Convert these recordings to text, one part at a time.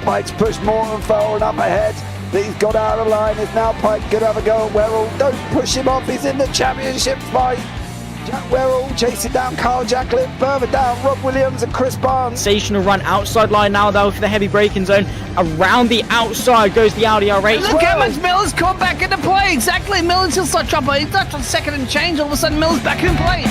Pike's pushed more and far enough ahead. He's got out of line. Is now Pike going to have a go at Werrell? Don't push him off. He's in the championship fight. Jack Werrell chasing down Carl Jacklin. Further down, Rob Williams and Chris Barnes. Sensational run outside line now though for the heavy braking zone. Around the outside goes the Audi R8. Look how much Miller's come back into play. Exactly. Miller's still such up. He's left on second and change. All of a sudden, Miller's back in play.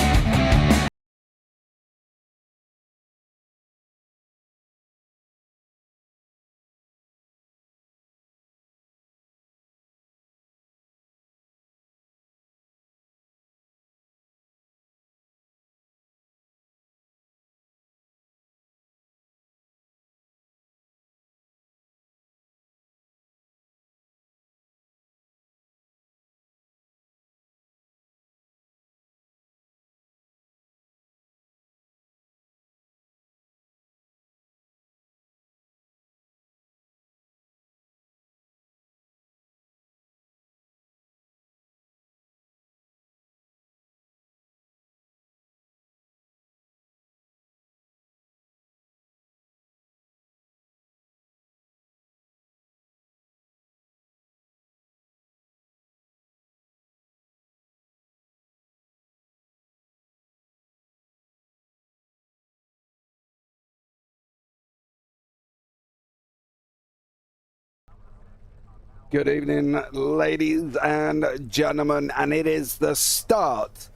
Good evening, ladies and gentlemen, and it is the start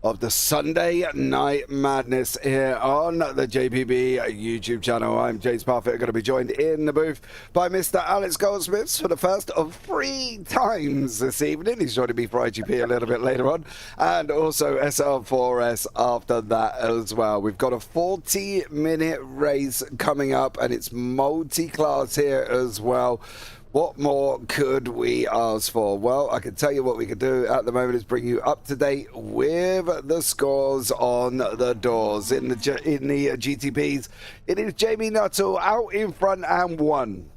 of the Sunday Night Madness here on the JPB YouTube channel. I'm James Parfitt, going to be joined in the booth by Mr. Alex Goldsmith for the first of 3 times this evening. He's joining me for IGP a little bit later on, and also SL4S after that as well. We've got a 40-minute race coming up, and it's multi-class here as well. What more could we ask for? Well, I can tell you what we could do at the moment is bring you up to date with the scores on the doors. In the GTPs, it is Jamie Nuttall out in front and 1.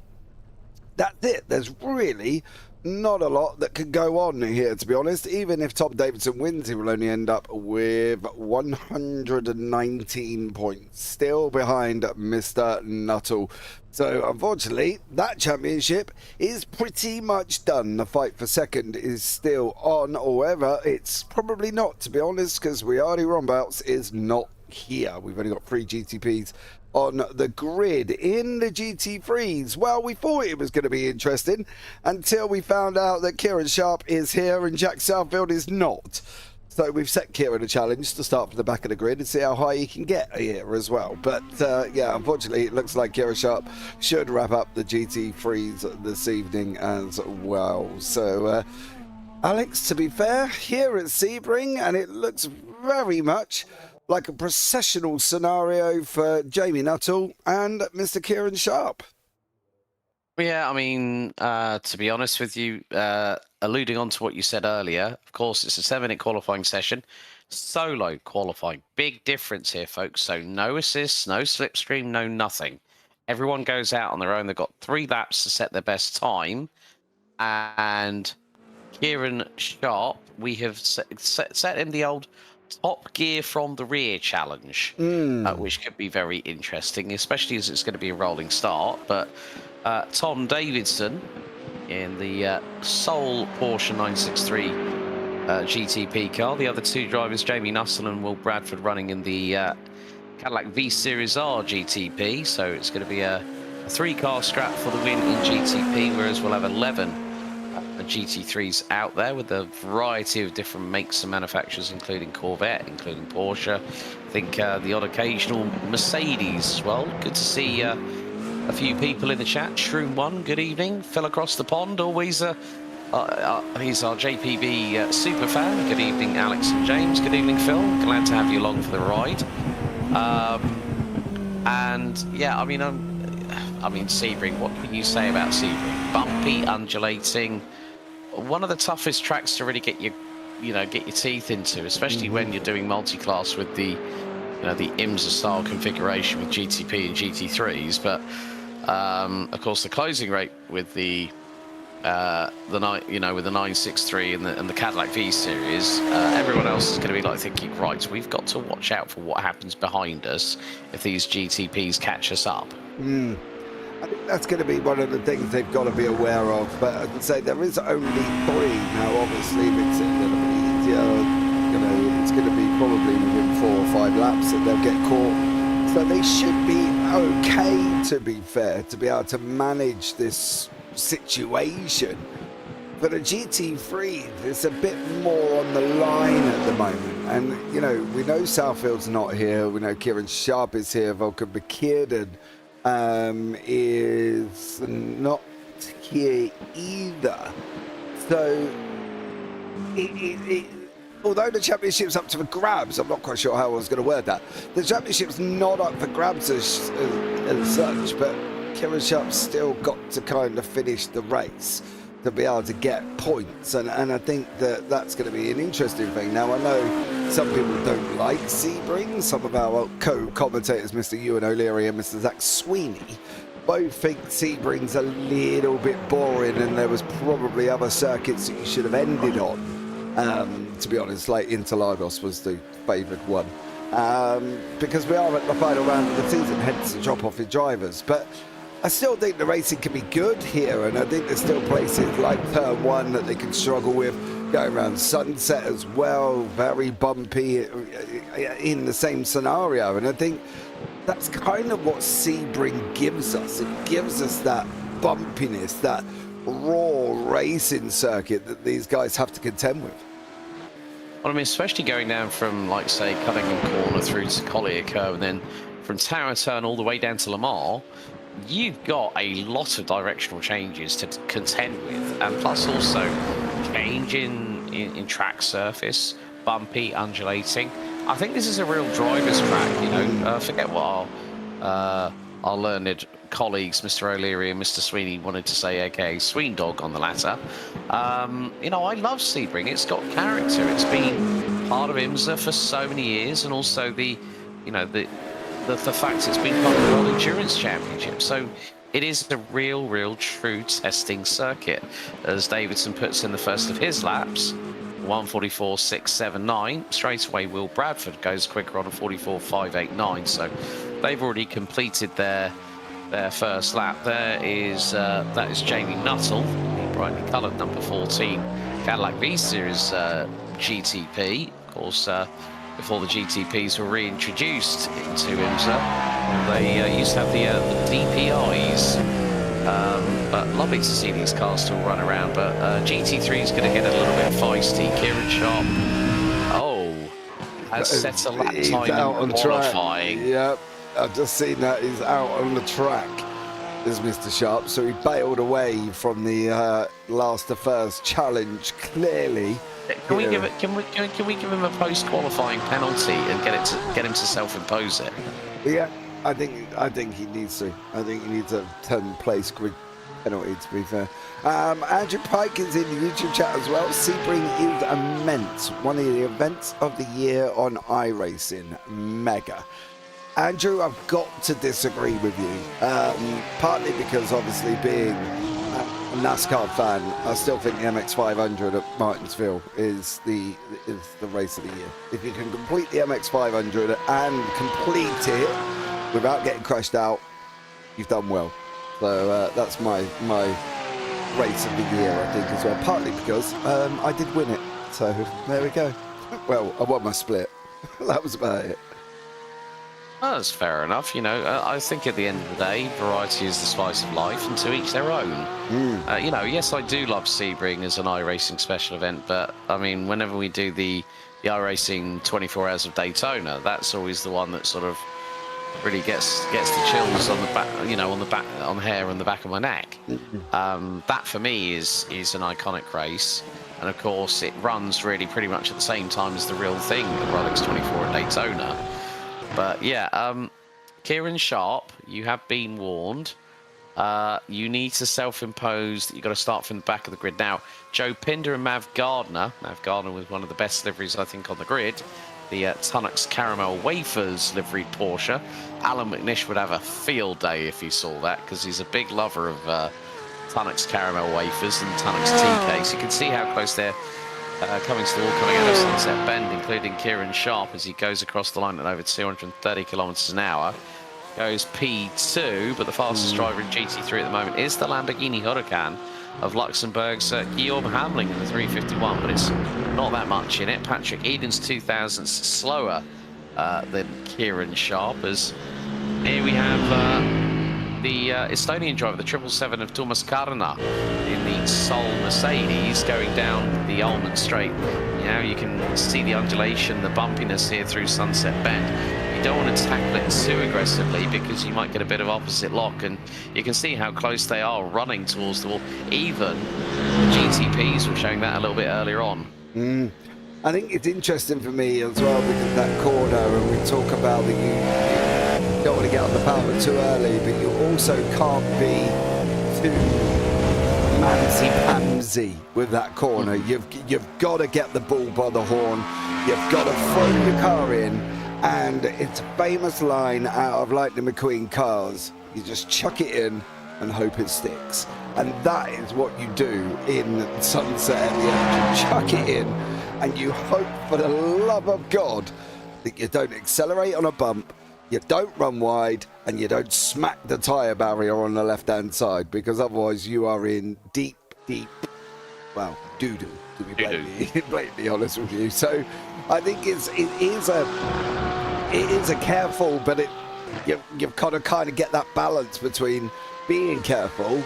That's it. There's really not a lot that could go on here, to be honest. Even if Tom Davidson wins, he will only end up with 119 points, still behind Mr. Nuttall. So unfortunately, that championship is pretty much done. The fight for second is still on. However, it's probably not, to be honest, because Riyadi Rombouts is not here. We've only got 3 GTPs on the grid. In the GT3s, well, we thought it was going to be interesting until we found out that Kieran Sharp is here and Jack Southfield is not. So we've set Kieran a challenge to start from the back of the grid and see how high he can get here as well. But yeah, unfortunately, it looks like Kieran Sharp should wrap up the GT3s this evening as well. So Alex, to be fair, here at Sebring, and it looks very much like a processional scenario for Jamie Nuttall and Mr. Kieran Sharp. Yeah, I mean, to be honest with you, alluding on to what you said earlier, of course, it's a 7-minute qualifying session. Solo qualifying. Big difference here, folks. So no assists, no slipstream, no nothing. Everyone goes out on their own. They've got 3 laps to set their best time. And Kieran Sharp, we have set him the old top gear from the rear challenge, which could be very interesting, especially as it's going to be a rolling start. But Tom Davidson in the sole Porsche 963 GTP car. The other 2 drivers, Jamie Nuttall and Will Bradford, running in the Cadillac V Series R GTP. So it's going to be a 3-car scrap for the win in GTP, whereas we'll have 11 GT3s out there with a variety of different makes and manufacturers, including Corvette, including Porsche. I think the odd occasional Mercedes as well. Good to see a few people in the chat. Shroom1, good evening. Phil across the pond, always he's our JPB super fan. Good evening, Alex and James. Good evening, Phil. Glad to have you along for the ride. And yeah, I mean, Sebring, what can you say about Sebring? Bumpy, undulating, one of the toughest tracks to really get your teeth into, especially when you're doing multi-class with the IMSA style configuration with GTP and GT3s. But of course, the closing rate with the 963 and the Cadillac V Series, everyone else is going to be like thinking, right, we've got to watch out for what happens behind us if these GTPs catch us up. I think that's going to be one of the things they've got to be aware of. But as I say, there is only 3 now. Obviously, if it's a little bit easier, it's going to be probably within 4 or 5 laps that they'll get caught. So they should be okay, to be fair, to be able to manage this situation. But a GT3, there's a bit more on the line at the moment. And, we know Southfield's not here. We know Kieran Sharp is here. Volker Bekirden is not here either. So, although the championship's up to the grabs, I'm not quite sure how I was going to word that. The championship's not up for grabs as such, but Kieran Sharp's still got to kind of finish the race to be able to get points, and I think that's going to be an interesting thing. Now, I know some people don't like Sebring. Some of our co-commentators, Mr. Ewan O'Leary and Mr. Zach Sweeney, both think Sebring's a little bit boring, and there was probably other circuits that you should have ended on. To be honest, like Interlagos was the favoured one, because we are at the final round of the season, hence the drop off in drivers. But I still think the racing can be good here, and I think there's still places like Turn 1 that they can struggle with. Going around Sunset as well, very bumpy in the same scenario. And I think that's kind of what Sebring gives us. It gives us that bumpiness, that raw racing circuit that these guys have to contend with. Well, I mean, especially going down from, like, say, Cunningham Corner through to Collier Curve, and then from Tower Turn all the way down to Lamar, you've got a lot of directional changes to contend with, and plus also change in track surface, bumpy, undulating. I think this is a real driver's track, forget what our learned colleagues, Mr. O'Leary and Mr. Sweeney, wanted to say, aka Sween Dog on the latter. I love Sebring. It's got character. It's been part of IMSA for so many years, and also the fact it's been part of the World Endurance Championship. So it is a real, true testing circuit. As Davidson puts in the first of his laps, 1:44.679. Straight away, Will Bradford goes quicker on a 44.589. So they've already completed their first lap. That is Jamie Nuttall, the brightly coloured number 14 Cadillac V-Series GTP. Of course, before the GTPs were reintroduced into IMSA, they used to have the DPIs. But lovely to see these cars still run around. But GT3 is going to get a little bit feisty. Kieran Sharp, has set a lap time in qualifying. Yep, I've just seen that he's out on the track. Is Mr. Sharp, so he bailed away from the last to first challenge. Clearly, can we give him a post-qualifying penalty and get him to self-impose it? Yeah, I think he needs to. I think he needs a 10-place grid penalty, to be fair. Andrew Pike is in the YouTube chat as well. Sebring is immense. One of the events of the year on iRacing. Mega. Andrew, I've got to disagree with you. Partly because, obviously, being a NASCAR fan, I still think the MX500 at Martinsville is the race of the year. If you can complete the MX500 and complete it without getting crashed out, you've done well. So that's my race of the year, I think, as well. Partly because I did win it. So there we go. Well, I won my split. That was about it. Well, that's fair enough. I think at the end of the day, variety is the spice of life, and to each their own. Yes, I do love Sebring as an iRacing special event, but I mean, whenever we do the iRacing 24 Hours of Daytona, that's always the one that sort of really gets the chills on the back, on the hair on the back of my neck. That for me is an iconic race, and of course, it runs really pretty much at the same time as the real thing, the Rolex 24 at Daytona. But yeah, Kieran Sharp, you have been warned. You need to self-impose that you've got to start from the back of the grid. Now, Joe Pinder and Mav Gardner was one of the best liveries, I think, on the grid. The Tunnocks Caramel Wafers liveried Porsche. Alan McNish would have a field day if he saw that, because he's a big lover of Tunnocks Caramel Wafers and Tunnocks tea cakes. You can see how close they're coming to the wall, coming out of Sunset Bend, including Kieran Sharp as he goes across the line at over 230 kilometres an hour. goes P2, but the fastest driver in GT3 at the moment is the Lamborghini Huracan of Luxembourg's Guillaume Hamling in the 351, but it's not that much in it. Patrick Eden's 2,000ths slower than Kieran Sharp, as here we have the Estonian driver, the 777 of Tuomas Karna in the Sol Mercedes going down the Almond Straight. You can see the undulation, the bumpiness here through Sunset Bend. You don't want to tackle it too aggressively because you might get a bit of opposite lock, and you can see how close they are running towards the wall. Even the GTPs were showing that a little bit earlier on. I think it's interesting for me as well because that corner, and we talk about that you don't want to get on the power too early, but you also can't be too pansy with that corner. You've got to get the bull by the horn. You've got to throw your car in, and it's a famous line out of Lightning McQueen cars. You just chuck it in and hope it sticks, and that is what you do in Sunset at the end. You chuck it in, and you hope for the love of God that you don't accelerate on a bump, you don't run wide, and you don't smack the tyre barrier on the left-hand side, because otherwise you are in deep, well, doo-doo, to be blatantly honest with you. So I think it is a careful, but you've got to kind of get that balance between being careful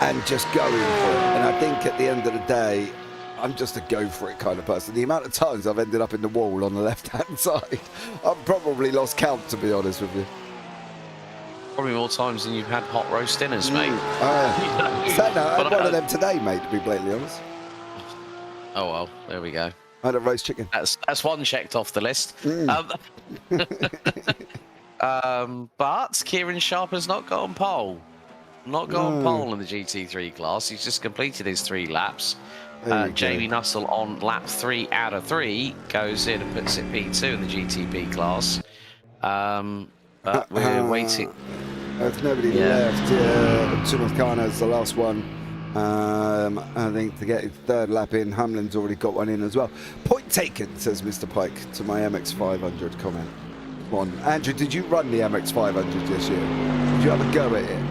and just going for it. And I think at the end of the day, I'm just a go for it kind of person. The amount of times I've ended up in the wall on the left-hand side, I've probably lost count, to be honest with you. Probably more times than you've had hot roast dinners, mate. I had one of them today, mate, to be blatantly honest. Oh, well, there we go. I had a roast chicken. That's one checked off the list. But Kieran Sharp has not got on pole. Not got on pole in the GT3 class. He's just completed his 3 laps. Jamie Nussel on lap 3 out of 3 goes in and puts it P2 in the GTP class. But we're waiting. If nobody left, Tuomas Karna is the last one. I think to get his 3rd lap in, Hamlin's already got one in as well. Point taken, says Mr. Pike to my MX500 comment. Come on, Andrew, did you run the MX500 this year? Did you have a go at it?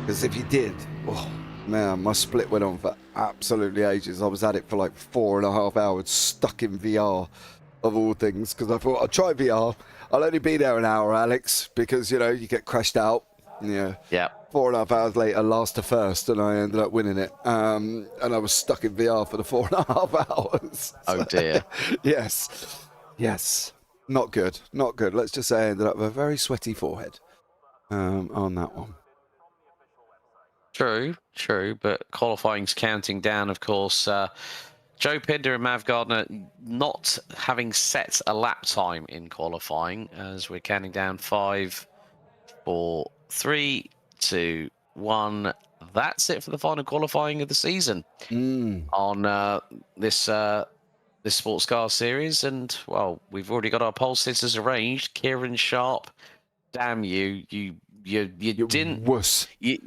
Because if you did, oh man, my split went on for absolutely ages. I was at it for like 4.5 hours, stuck in VR of all things, because I thought I'd try VR. I'll only be there an hour, Alex, because you know you get crashed out. Yeah. 4.5 hours later, last to first, and I ended up winning it. And I was stuck in VR for the 4.5 hours. Oh dear. Yes. Not good. Let's just say I ended up with a very sweaty forehead on that one. True, but qualifying's counting down, of course. Joe Pinder and Mav Gardner not having set a lap time in qualifying, as we're counting down 5, 4, 3, 2, 1. That's it for the final qualifying of the season on this sports car series. And well, we've already got our pole sitters arranged. Kieran Sharp, damn you didn't wuss. You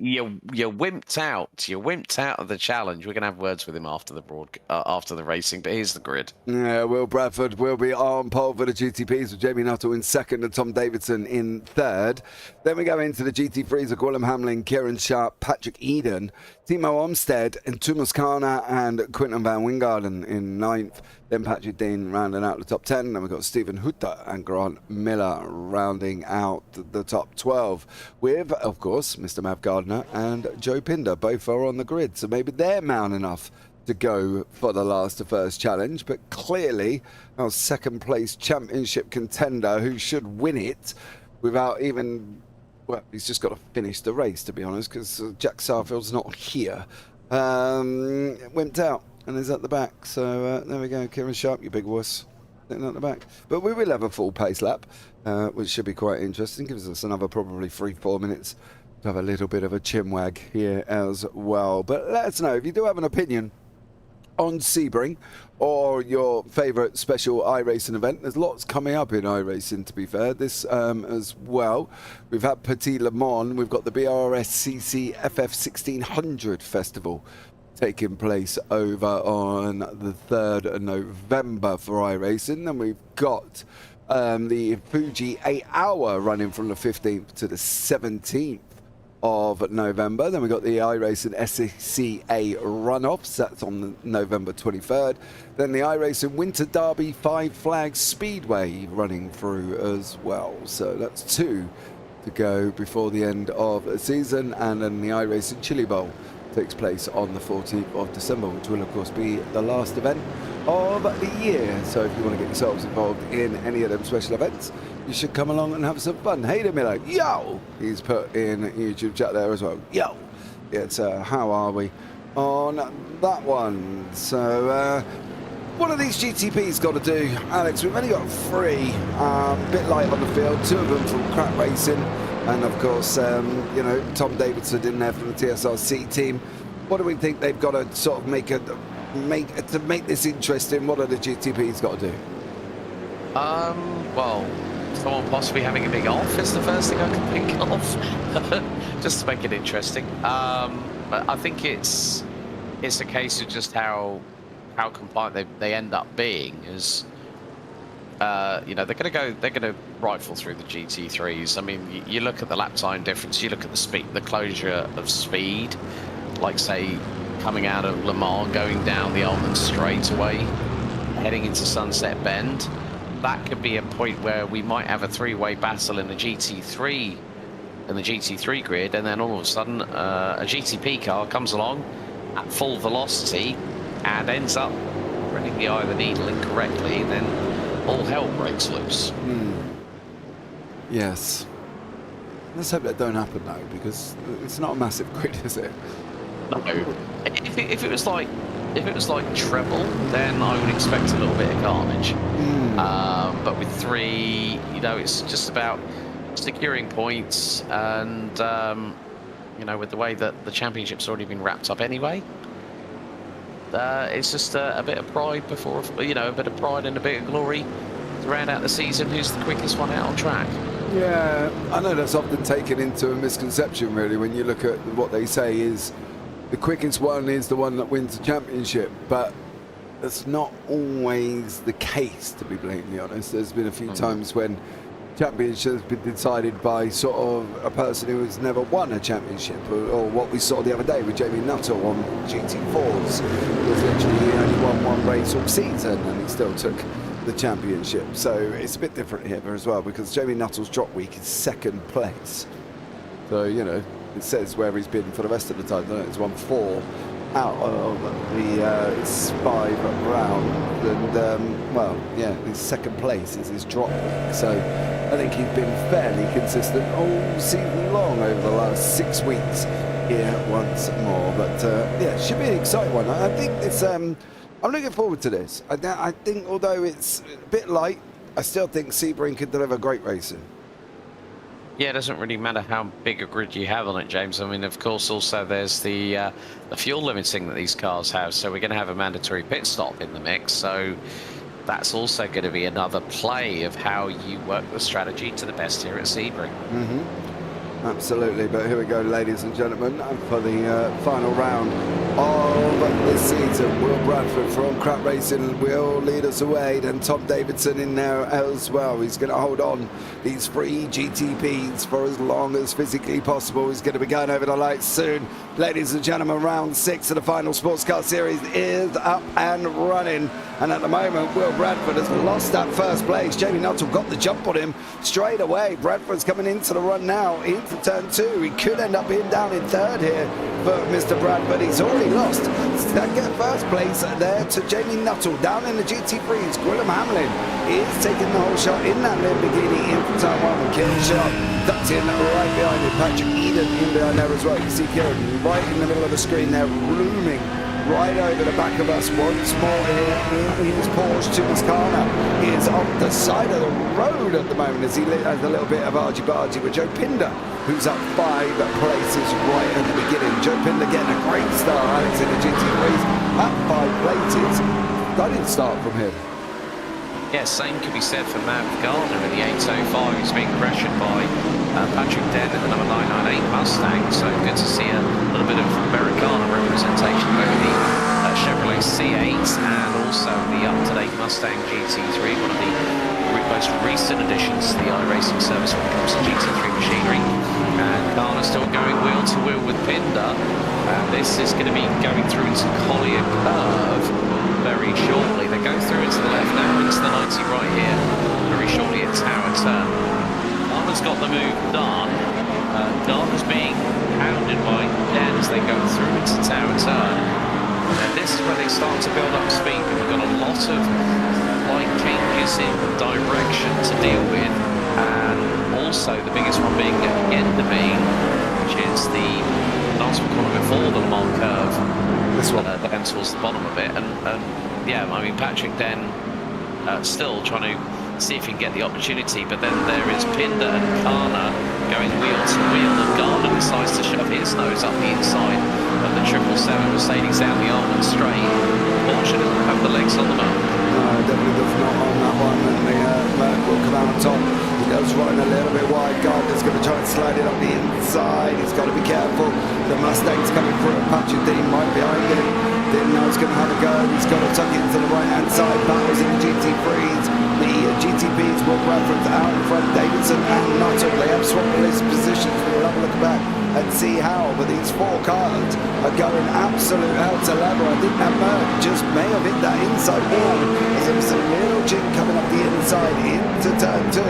wimped out. You wimped out of the challenge. We're gonna have words with him after the after the racing. But here's the grid. Yeah, Will Bradford will be on pole for the GTPs with Jamie Nuttall in 2nd and Tom Davidson in 3rd. Then we go into the GT3s of Guillaume Hamlin, Kieran Sharp, Patrick Eden, Timo Olmsted, and Tuomas Karna and Quinten van Wingarden in 9th. Then Patrick Dean rounding out the top 10. Then we've got Stephen Hutter and Grant Miller rounding out the top 12. With, of course, Mr. Mav Gardner and Joe Pinder. Both are on the grid, so maybe they're man enough to go for the last to first challenge. But clearly, our 2nd place championship contender who should win it without even... Well, he's just got to finish the race, to be honest, because Jack Sarfield's not here. Wimped out and is at the back. So there we go, Kieran Sharp, you big wuss, sitting at the back. But we will have a full pace lap, which should be quite interesting. Gives us another probably 3-4 minutes to have a little bit of a chinwag here as well. But let us know if you do have an opinion on Sebring or your favourite special iRacing event. There's lots coming up in iRacing, to be fair, this as well. We've had Petit Le Mans, we've got the BRSCC FF1600 Festival taking place over on the 3rd of November for iRacing. Then we've got the Fuji 8-hour running from the 15th to the 17th of November. Then we got the iRacing SCA runoffs. That's on November 23rd. Then the iRacing Winter Derby 5 Flags Speedway running through as well. So that's 2 to go before the end of the season. And then the iRacing Chili Bowl takes place on the 14th of December, which will of course be the last event of the year. So if you want to get yourselves involved in any of them special events, you should come along and have some fun. Hayden Miller, yo! He's put in YouTube chat there as well. Yo! It's how are we on that one? So what are these GTPs got to do, Alex? We've only got 3, a bit light on the field, 2 of them from Crap Racing, and of course, you know, Tom Davidson in there from the TSRC team. What do we think they've got to sort of make this interesting? What are the GTPs got to do? Well, someone possibly having a big off is the first thing I can think of, just to make it interesting. But I think it's a case of just how compliant they end up being. Is you know, they're going to rifle through the GT3s. I mean, you look at the lap time difference, you look at the speed, the closure of speed, like say coming out of Le Mans, going down the Ulman straightaway, heading into Sunset Bend. That could be a point where we might have a 3-way battle in the GT3 grid, and then all of a sudden a GTP car comes along at full velocity and ends up running the eye of the needle incorrectly, and then all hell breaks loose. Yes. Let's hope that don't happen though, because it's not a massive grid, is it? No. If it was like treble, then I would expect a little bit of carnage. But with 3, you know, it's just about securing points, and you know, with the way that the championship's already been wrapped up anyway, it's just a bit of pride before, you know, a bit of pride and a bit of glory to round out the season. Who's the quickest one out on track? Yeah, I know that's often taken into a misconception, really, when you look at what they say is the quickest one is the one that wins the championship, but that's not always the case, to be blatantly honest. There's been a few times when championship has been decided by sort of a person who has never won a championship, or what we saw the other day with Jamie Nuttall on GT4s. He was literally, he only won 1 race all season and he still took the championship. So it's a bit different here as well, because Jamie Nuttall's drop week is 2nd place. So, you know, it says where he's been for the rest of the time. It's won 4 out of the 5 rounds, and well, yeah, his 2nd place is his drop week. So I think he's been fairly consistent all season long over the last 6 weeks here once more. But yeah, it should be an exciting one. I think it's I'm looking forward to this. I think although it's a bit light, I still think Sebring could deliver great racing. Yeah, it doesn't really matter how big a grid you have on it, James. I mean, of course, also there's the fuel limiting that these cars have. So we're going to have a mandatory pit stop in the mix. So that's also going to be another play of how you work the strategy to the best here at Sebring. Absolutely, but here we go, ladies and gentlemen, for the final round of this season. Will Bradford from Crap Racing will lead us away, then Tom Davidson in there as well. He's going to hold on these 3 GTPs for as long as physically possible. He's going to be going over the lights soon. Ladies and gentlemen, round 6 of the final sports car series is up and running, and at the moment Will Bradford has lost that 1st place. Jamie Nuttall got the jump on him straight away. Bradford's coming into the run now, into turn 2. He could end up being down in 3rd here for Mr. Bradford. He's already lost that 1st place there to Jamie Nuttall. Down in the GT3s, Gwilym Hamlin is taking the whole shot in that Lamborghini in for turn 1. Kieran Sharp ducked in right behind him. Patrick Eden in behind there as well. You see Kieran right in the middle of the screen there, looming right over the back of us once more here in his Porsche. Tumascana is on the side of the road at the moment as he has a little bit of argy-bargy with Joe Pinder, who's up 5 places right at the beginning. Joe Pinder getting a great start, Alex, in the GT3s, up 5 places. Stunning start from him. Yeah, same could be said for Matt Gardner in the 805, who's being pressured by Patrick Den in the number 998 Mustang. So good to see a little bit of Americana representation over the Chevrolet C8 and also the up-to-date Mustang GT3, one of the most recent additions to the iRacing service when it comes to GT3 machinery. And Garner still going wheel to wheel with Pinder. And this is going to be going through into Collier Curve very shortly. They go through into the left now, into the 90 right here. Very shortly at Tower Turn. Garner's got the move done. Garner's being hounded by Den as they go through into Tower Turn. And this is where they start to build up speed. We've got a lot of light changes in direction to deal with, and also the biggest one being Enderby, which is the last corner before the Le Mans curve. This one. Down towards the bottom of it, and yeah, I mean Patrick Den still trying to see if he can get the opportunity, but then there is Pinder and Garner going wheel to wheel, and Garner decides to shove his nose up the inside of the 777 Mercedes down the Almond Straight. Porsche doesn't have the legs on the mark. No, definitely does not on that one, and the Merc will come out on top. He goes running a little bit wide. Gardner's going to try and slide it up the inside. He's got to be careful. The Mustang's coming through. Patrick Dean right behind him. Didn't know he's going to have a go. He's got to tuck it into the right-hand side. Battles in the GT3s. The GTPs will reference out in front. Davidson and Nuttall. They have swapped these positions. We'll have a look back and see how. But these four cars are going absolute hell to leather. I think that Merc just may have hit that inside wall. As there was a little chink coming up the inside into turn 2.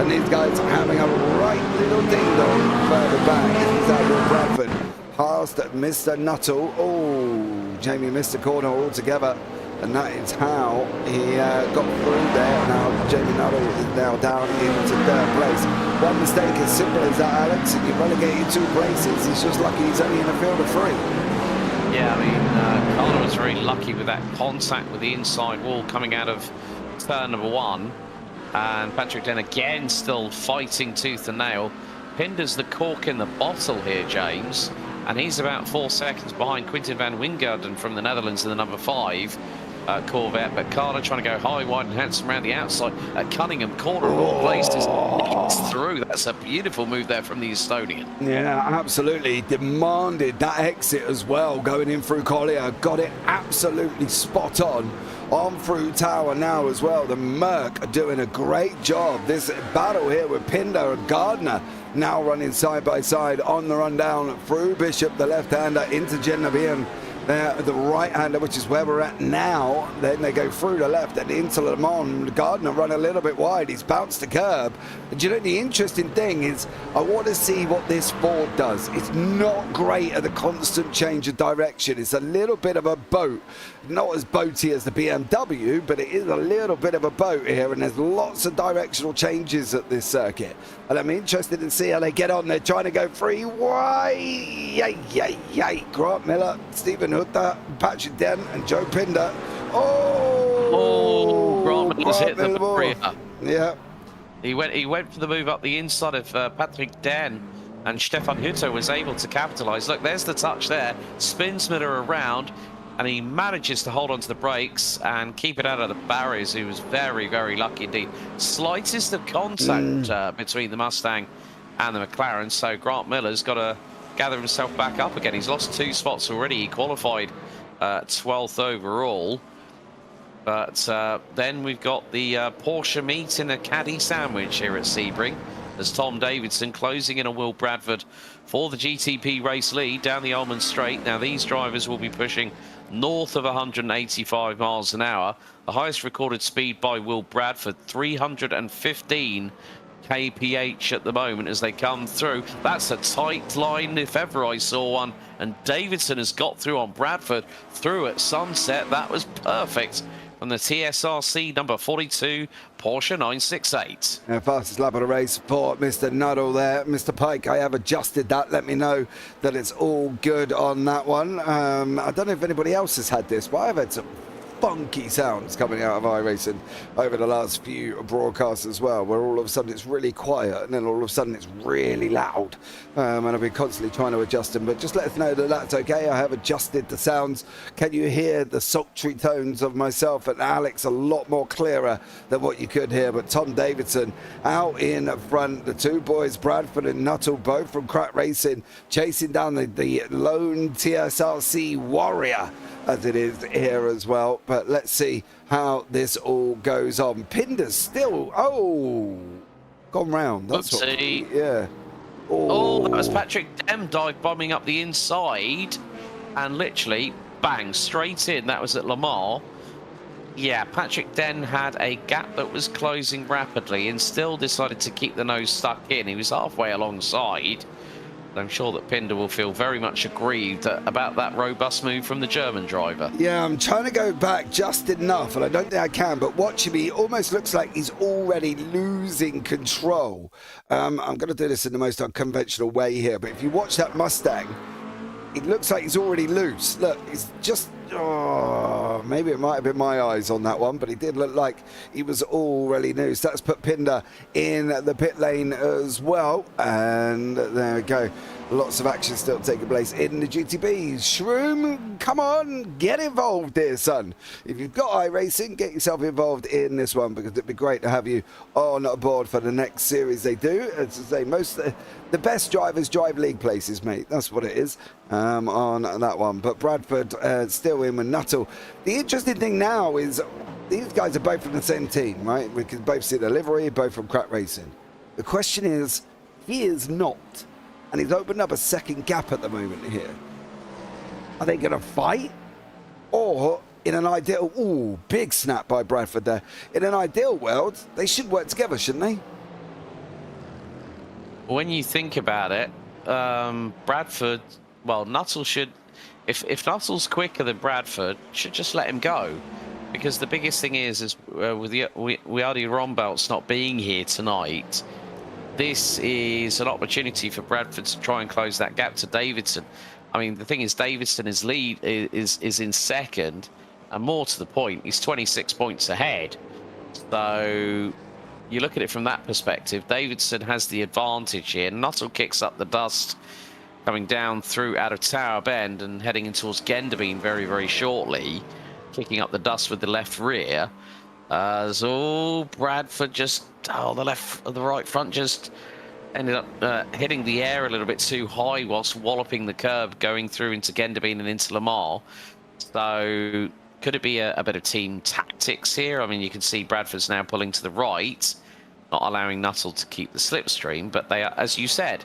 And these guys are having a right little ding-dong further back. He's out of Bradford. Past Mr. Nuttall. Oh, Jamie missed a corner altogether. And that is how he got through there. Now Jamie Nuttall is now down into third place. One mistake as simple as that, Alex, and you're relegated 2 places. He's just lucky he's only in a field of 3. Yeah, I mean, Garner was very lucky with that contact with the inside wall coming out of turn number 1. And Patrick Den again still fighting tooth and nail. Pinder's the cork in the bottle here, James. And he's about 4 seconds behind Quinten van Wingarden from the Netherlands in the number 5 Corvette. But Carter trying to go high, wide and handsome around the outside at Cunningham corner of all places. He's through. That's a beautiful move there from the Estonian. Yeah, absolutely. Demanded that exit as well, going in through Collier. Got it absolutely spot on through Tower now as well. The Merc are doing a great job. This battle here with Pinder and Gardner now running side by side on the run down through Bishop, the left-hander, into Genevieve, the right-hander, which is where we're at now. Then they go through the left and into Le Mans. Gardner run a little bit wide. He's bounced the curb. And you know, the interesting thing is, I want to see what this Ford does. It's not great at the constant change of direction. It's a little bit of a boat. Not as boaty as the BMW, but it is a little bit of a boat here, and there's lots of directional changes at this circuit. And I'm interested to see how they get on. They're trying to go free wide. Yay. Grant Miller, Stephen Hutter, Patrick Den, and Joe Pinder. Grant Miller's hit the barrier. Yeah. He went for the move up the inside of Patrick Den, and Stefan Hütter was able to capitalise. Look, there's the touch there. Spins Miller around, and he manages to hold onto the brakes and keep it out of the barriers. He was very, very lucky indeed. Slightest of contact between the Mustang and the McLaren, so Grant Miller's got to gather himself back up again. He's lost 2 spots already. He qualified 12th overall. But then we've got the Porsche meet in a caddy sandwich here at Sebring, as Tom Davidson closing in on Will Bradford for the GTP race lead down the Almond Straight. Now these drivers will be pushing north of 185 miles an hour. The highest recorded speed by Will Bradford, 315 kph at the moment as they come through. That's a tight line if ever I saw one. And Davidson has got through on Bradford through at sunset. That was perfect from the TSRC number 42 Porsche 968. Fastest lap of the race for Mr. Nuttall there. Mr. Pike, I have adjusted that. Let me know that it's all good on that one. I don't know if anybody else has had this, but I've had some funky sounds coming out of iRacing over the last few broadcasts as well, where all of a sudden it's really quiet and then all of a sudden it's really loud, and I've been constantly trying to adjust them, but just let us know that that's okay. I have adjusted the sounds. Can you hear the sultry tones of myself and Alex a lot more clearer than what you could hear? But Tom Davidson out in front, the 2 boys Bradford and Nuttall, both from Crack Racing, chasing down the lone TSRC warrior as it is here as well. But let's see how this all goes on. Pinder's still, gone round. That's Oopsie. what, yeah. Oh, that was Patrick Dem dive bombing up the inside and literally bang straight in. That was at Lamar. Yeah, Patrick Den had a gap that was closing rapidly and still decided to keep the nose stuck in. He was halfway alongside. I'm sure that Pinder will feel very much aggrieved about that robust move from the German driver. Yeah, I'm trying to go back just enough, and I don't think I can, but watching me, it almost looks like he's already losing control. I'm going to do this in the most unconventional way here, but if you watch that Mustang, it looks like he's already loose. Look, he's just... Oh, maybe it might have been my eyes on that one, but he did look like he was already loose. That's put Pinder in the pit lane as well. And there we go. Lots of action still taking place in the GTB. Shroom, come on, get involved here, son. If you've got iRacing, get yourself involved in this one, because it'd be great to have you on board for the next series they do. As I say, most of the best drivers drive league places, mate. That's what it is on that one. But Bradford still in with Nuttall. The interesting thing now is these guys are both from the same team, right? We can both see the livery, both from Crack Racing. The question is, he is not. And he's opened up a second gap at the moment here. Are they going to fight? Or, in an ideal... Ooh, big snap by Bradford there. In an ideal world, they should work together, shouldn't they? When you think about it, Bradford... Well, Nuttall should... If Nuttall's quicker than Bradford, should just let him go. Because the biggest thing is with the Wiardi Rombelts not being here tonight... This is an opportunity for Bradford to try and close that gap to Davidson. I mean, the thing is, Davidson is in second, and more to the point, he's 26 points ahead. So you look at it from that perspective, Davidson has the advantage here. Nuttall kicks up the dust coming down through out of Tower Bend and heading in towards Genderbean very, very shortly, kicking up the dust with the left rear. So Bradford just, the right front just ended up hitting the air a little bit too high whilst walloping the curb going through into Genderbean and into Lamar. So could it be a bit of team tactics here? I mean, you can see Bradford's now pulling to the right, not allowing Nuttall to keep the slipstream, but they are, as you said,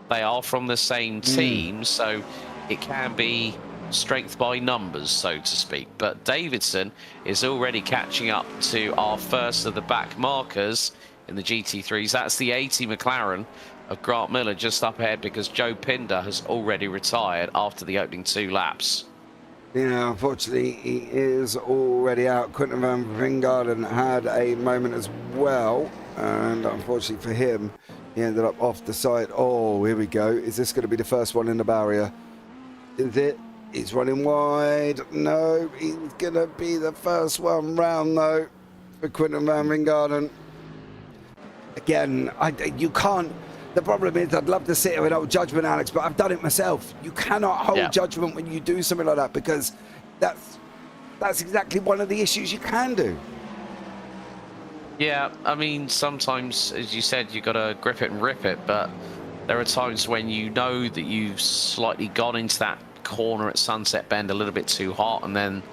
they are from the same team, so it can be strength by numbers, so to speak. But Davidson is already catching up to our first of the back markers in the GT3s. That's the 80 McLaren of Grant Miller just up ahead, because Joe Pinder has already retired after the opening 2 laps. Yeah, unfortunately, he is already out. Quentin van Ringarden had a moment as well, and unfortunately for him, he ended up off the side. Oh, here we go. Is this going to be the first one in the barrier? Is it? He's running wide. No, he's going to be the first one round, though, for Quentin van Ringarden. Again, you can't... The problem is, I'd love to sit here and hold judgment, Alex, but I've done it myself. You cannot hold judgment when you do something like that, because that's exactly one of the issues you can do. Yeah, I mean, sometimes, as you said, you've got to grip it and rip it, but there are times when you know that you've slightly gone into that corner at Sunset Bend a little bit too hot, and then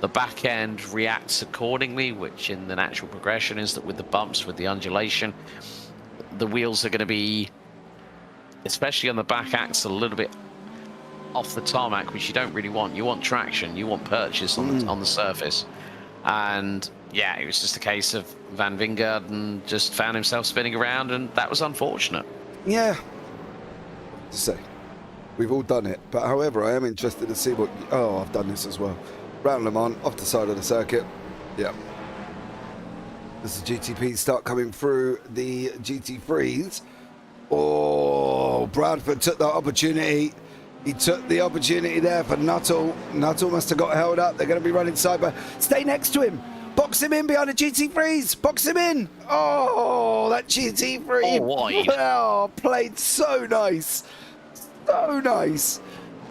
the back end reacts accordingly, which in the natural progression is that with the bumps, with the undulation, the wheels are going to be, especially on the back axle, a little bit off the tarmac, which you don't really want. You want traction, you want purchase on the surface. And yeah, it was just a case of Van Ringarden just found himself spinning around, and that was unfortunate. Yeah, to say. We've all done it, but however, I am interested to see what... Oh, I've done this as well. Round Le Mans, off the side of the circuit. Yeah. As the GTPs start coming through the GT3s. Oh, Bradford took that opportunity. He took the opportunity there for Nuttall. Nuttall must have got held up. They're going to be running side by... Stay next to him. Box him in behind the GT3s. Box him in. Oh, that GT3. Oh, wide. Oh, played so nice. So nice.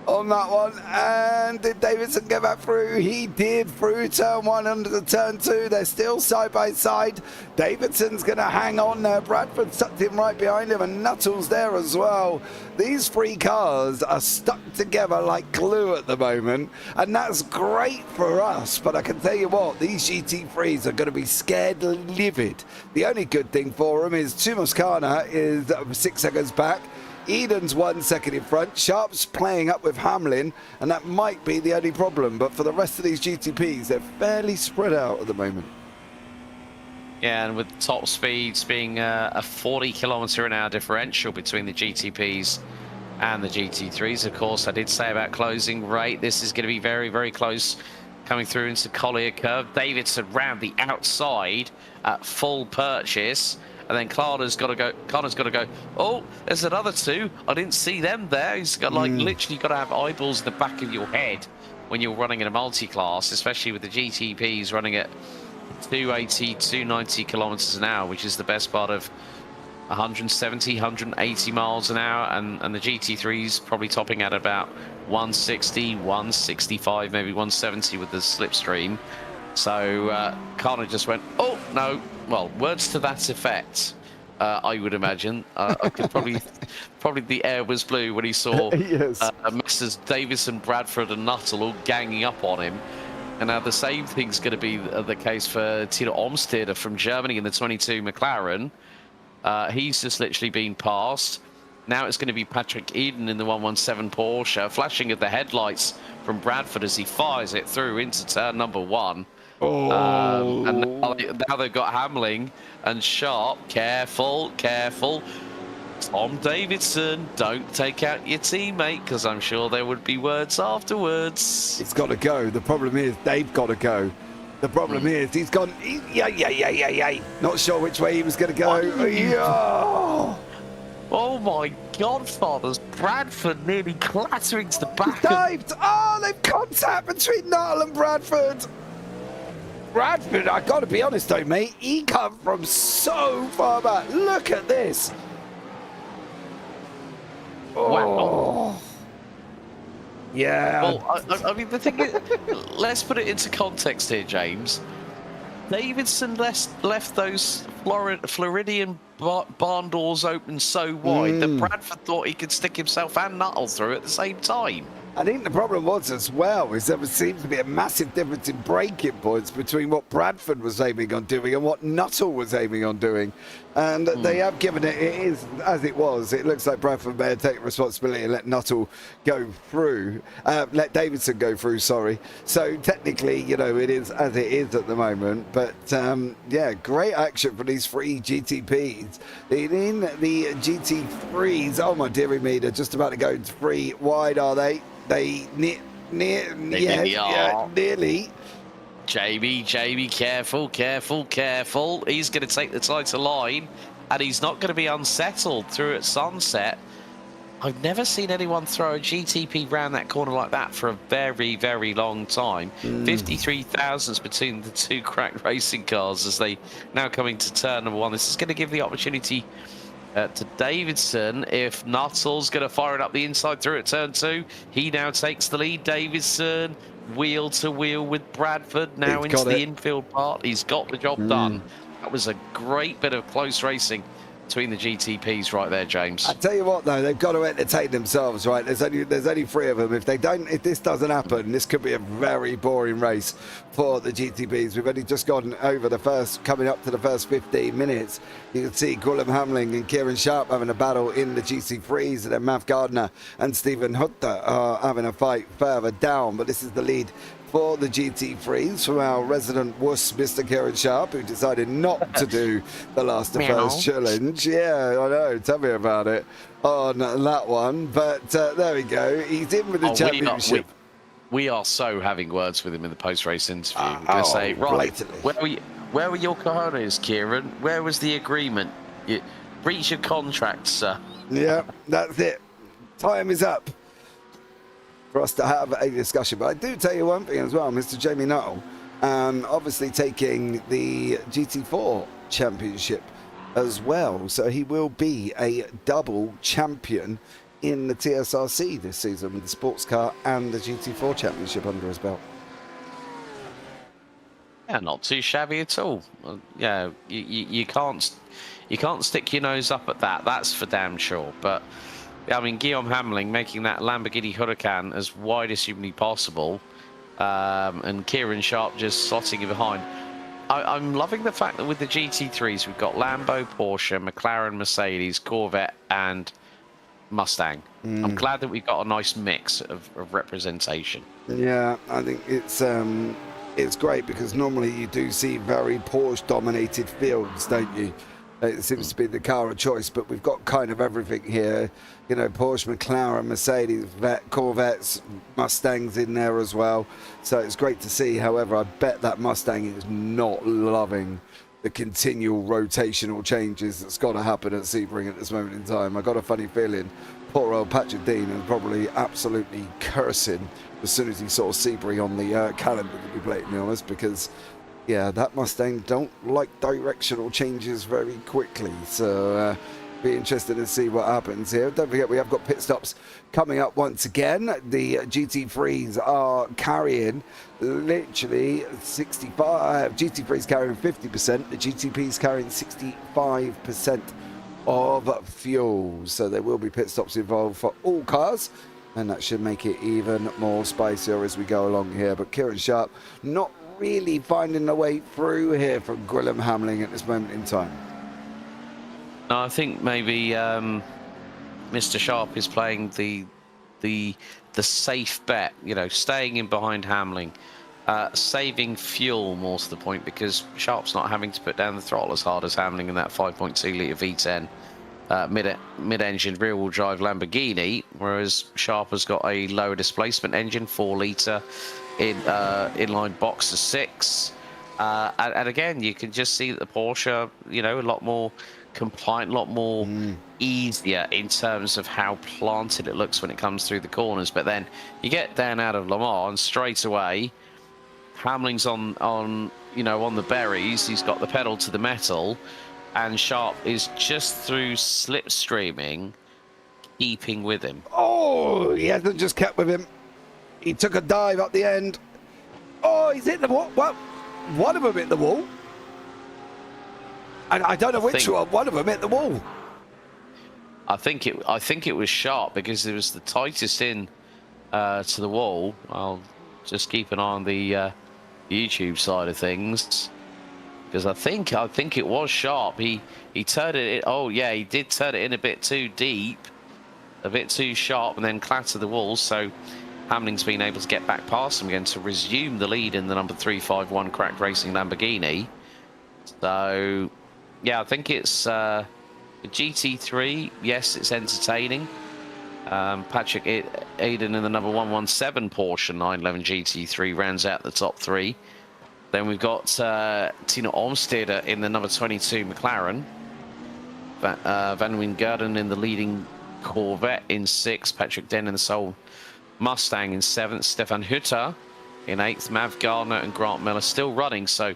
on that one. And did Davidson get back through? He did, through turn 1 under the turn 2. They're still side by side. Davidson's going to hang on there. Bradford's tucked in right behind him, and Nuttall's there as well. These 3 cars are stuck together like glue at the moment, and that's great for us. But I can tell you what, these GT3s are going to be scared livid. The only good thing for them is Tumuscana is 6 seconds back. Eden's 1 second in front. Sharp's playing up with Hamlin, and that might be the only problem. But for the rest of these GTPs, they're fairly spread out at the moment. Yeah, and with top speeds being a 40 km/h differential between the GTPs and the GT3s, of course, I did say about closing rate. This is going to be very, very close coming through into Collier Curve. Davidson round the outside at full purchase. And then Connor's got to go. Oh, there's another 2. I didn't see them there. He's got literally got to have eyeballs in the back of your head when you're running in a multi-class, especially with the GTPs running at 280, 290 kilometers an hour, which is the best part of 170, 180 miles an hour. And the GT3s probably topping at about 160, 165, maybe 170 with the slipstream. So Connor just went, oh, no. Well, words to that effect, I would imagine. I could probably the air was blue when he saw Yes. Messrs. Davison, Bradford and Nuttall all ganging up on him. And now the same thing's going to be the case for Tino Omstede from Germany in the 22 McLaren. He's just literally been passed. Now it's going to be Patrick Eden in the 117 Porsche, flashing of the headlights from Bradford as he fires it through into turn number 1. Oh. And now they've got Hamling and Sharp. Careful, careful. Tom Davidson, don't take out your teammate, because I'm sure there would be words afterwards. It's got to go. The problem is they've got to go. The problem is he's gone. Yeah. Not sure which way he was going to go. Yeah. Oh my Godfathers! Bradford nearly clattering to the back. Dived. Oh, they've contact between Nuttall and Bradford. Bradford, I got to be honest though, mate. He come from so far back. Look at this. Oh. Wow. Yeah. Well, I mean, the thing is, let's put it into context here, James. Davidson left those Floridian barn doors open so wide that Bradford thought he could stick himself and Nuttall through at the same time. I think the problem was as well is there seems to be a massive difference in braking points between what Bradford was aiming on doing and what Nuttall was aiming on doing. And they have given it is as it was. It looks like Bradford may have taken responsibility and let Nuttall go through, let Davidson go through, sorry. So technically, you know, it is as it is at the moment. But yeah, great action for these 3 GTPs. In the GT3s, oh my dearie me, they're just about to go 3 wide, are they? They nearly. Jamie, careful. He's going to take the tighter line, and he's not going to be unsettled through at sunset. I've never seen anyone throw a GTP round that corner like that for a very, very long time. 53,000s between the 2 cracked racing cars as they now coming to turn number 1. This is going to give the opportunity to Davidson. If Nuttall's going to fire it up the inside through at turn 2, he now takes the lead. Davidson wheel to wheel with Bradford now into the infield part. He's got the job done. That was a great bit of close racing between the GTPs right there, James. I tell you what, though, they've got to entertain themselves, right? There's only 3 of them. If this doesn't happen, this could be a very boring race for the GTPs. We've only just gone over coming up to the first 15 minutes. You can see Guillem Hamling and Kieran Sharp having a battle in the GT3s, and then Matt Gardner and Stephen Hutter are having a fight further down. But this is the lead for the GT3s from our resident wuss, Mr. Kieran Sharp, who decided not to do the last to first challenge. Yeah, I know. Tell me about it on that one. But there we go. He's in with the championship. We are so having words with him in the post-race interview. We're going to say, right, where were your cojones, Kieran? Where was the agreement? You breach your contract, sir. Yeah, that's it. Time is up for us to have a discussion. But I do tell you one thing as well, Mr. Jamie Nuttall, obviously taking the GT4 championship as well. So he will be a double champion in the TSRC this season with the sports car and the GT4 championship under his belt. Yeah, not too shabby at all. Yeah, you can't stick your nose up at that. That's for damn sure. But I mean, Guillaume Hamling making that Lamborghini Huracan as wide as humanly possible, and Kieran Sharp just slotting it behind. I'm loving the fact that with the GT3s we've got Lambo, Porsche, McLaren, Mercedes, Corvette, and Mustang. I'm glad that we've got a nice mix of representation. Yeah, I think it's great because normally you do see very Porsche-dominated fields, don't you? It seems to be the car of choice, but we've got kind of everything here. You know, Porsche, McLaren, Mercedes, Corvettes, Mustangs in there as well. So it's great to see. However, I bet that Mustang is not loving the continual rotational changes that's got to happen at Sebring at this moment in time. I got a funny feeling poor old Patrick Dean is probably absolutely cursing as soon as he saw Sebring on the calendar, to be blatantly honest, because yeah, that Mustang don't like directional changes very quickly. So be interested to see what happens here. Don't forget, we have got pit stops coming up once again. The GT3s are carrying literally 65. GT3s carrying 50%. The GTPs carrying 65% of fuel. So there will be pit stops involved for all cars, and that should make it even more spicier as we go along here. But Kieran Sharp not really finding a way through here from Guillaume Hamling at this moment in time. No, I think maybe Mr. Sharp is playing the safe bet, you know, staying in behind Hamling, saving fuel more to the point, because Sharp's not having to put down the throttle as hard as Hamling in that 5.2 litre V10 mid-engine rear-wheel drive Lamborghini, whereas Sharp has got a lower displacement engine, 4 litre inline boxer 6, and again you can just see that the Porsche, you know, a lot more compliant, a lot more easier in terms of how planted it looks when it comes through the corners. But then you get down out of Le Mans and straight away Hamling's on you know, on the berries. He's got the pedal to the metal, and Sharp is just through slipstreaming, keeping with him. Oh, he hasn't just kept with him. He took a dive up the end. Oh, he's hit the wall. Well, one of them hit the wall. And I don't know which one. One of them hit the wall. I think it was Sharp, because it was the tightest in to the wall. I'll just keep an eye on the YouTube side of things, because I think it was Sharp. He turned it. Oh yeah, he did turn it in a bit too deep, a bit too sharp, and then clattered the wall. So Hamling's been able to get back past him again to resume the lead in the number 351 Cracked Racing Lamborghini. So yeah, I think it's the GT3. Yes, it's entertaining. Patrick Aiden in the number 117 Porsche 911 GT3 rounds out the top 3. Then we've got Tina Olmsted in the number 22 McLaren. Van Wingerden in the leading Corvette in 6th. Patrick Den in the sole Mustang in 7th. Stefan Hutter in 8th. Mav Gardner and Grant Miller still running. So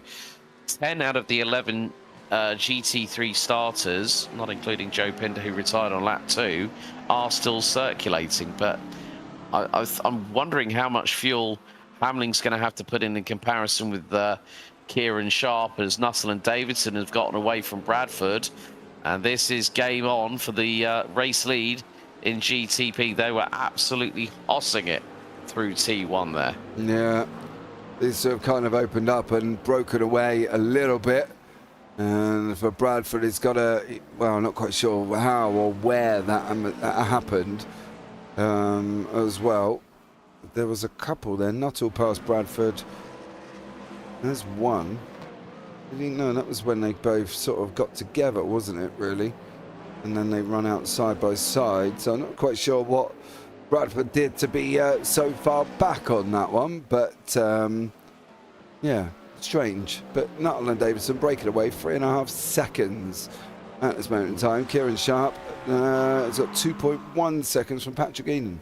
10 out of the 11 GT3 starters, not including Joe Pinder, who retired on lap 2, are still circulating. But I'm wondering how much fuel Hamling's going to have to put in comparison with Kieran Sharp, as Nuttall and Davidson have gotten away from Bradford. And this is game on for the race lead in GTP. They were absolutely hossing it through T1 there. Yeah, these have kind of opened up and broken away a little bit. And for Bradford, it's got a, well, I'm not quite sure how or where that happened as well. There was a couple there. Nuttall past Bradford. There's one. I didn't know that was when they both sort of got together, wasn't it, really? And then they run out side by side. So I'm not quite sure what Bradford did to be so far back on that one. But, yeah, strange. But Nuttall and Davidson break it away 3.5 seconds at this moment in time. Kieran Sharp has got 2.1 seconds from Patrick Eden.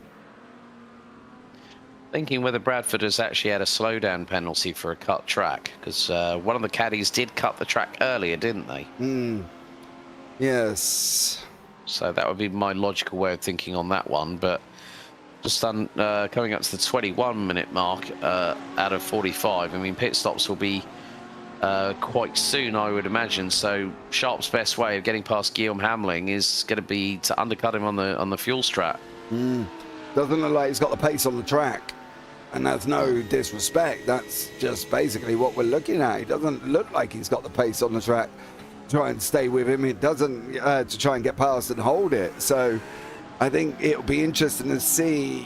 Thinking whether Bradford has actually had a slowdown penalty for a cut track, because one of the caddies did cut the track earlier, didn't they? Yes. So that would be my logical way of thinking on that one. But just coming up to the 21-minute mark out of 45. I mean, pit stops will be quite soon, I would imagine. So Sharp's best way of getting past Guillaume Hamling is going to be to undercut him on the fuel strat. Doesn't look like he's got the pace on the track. And that's no disrespect. That's just basically what we're looking at. He doesn't look like he's got the pace on the track. Try and stay with him. It doesn't to try and get past and hold it. So I think it'll be interesting to see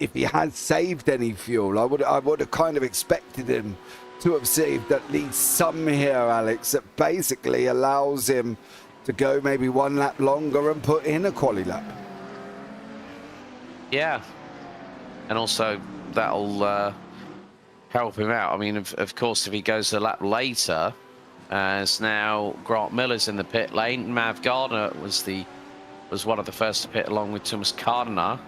if he has saved any fuel. I would have kind of expected him to have saved at least some here, Alex, that basically allows him to go maybe one lap longer and put in a quali lap. Yeah. And also that'll help him out. I mean, of course, if he goes a lap later, as now Grant Miller's in the pit lane. Mav Gardner was one of the first to pit along with Thomas Cardinal.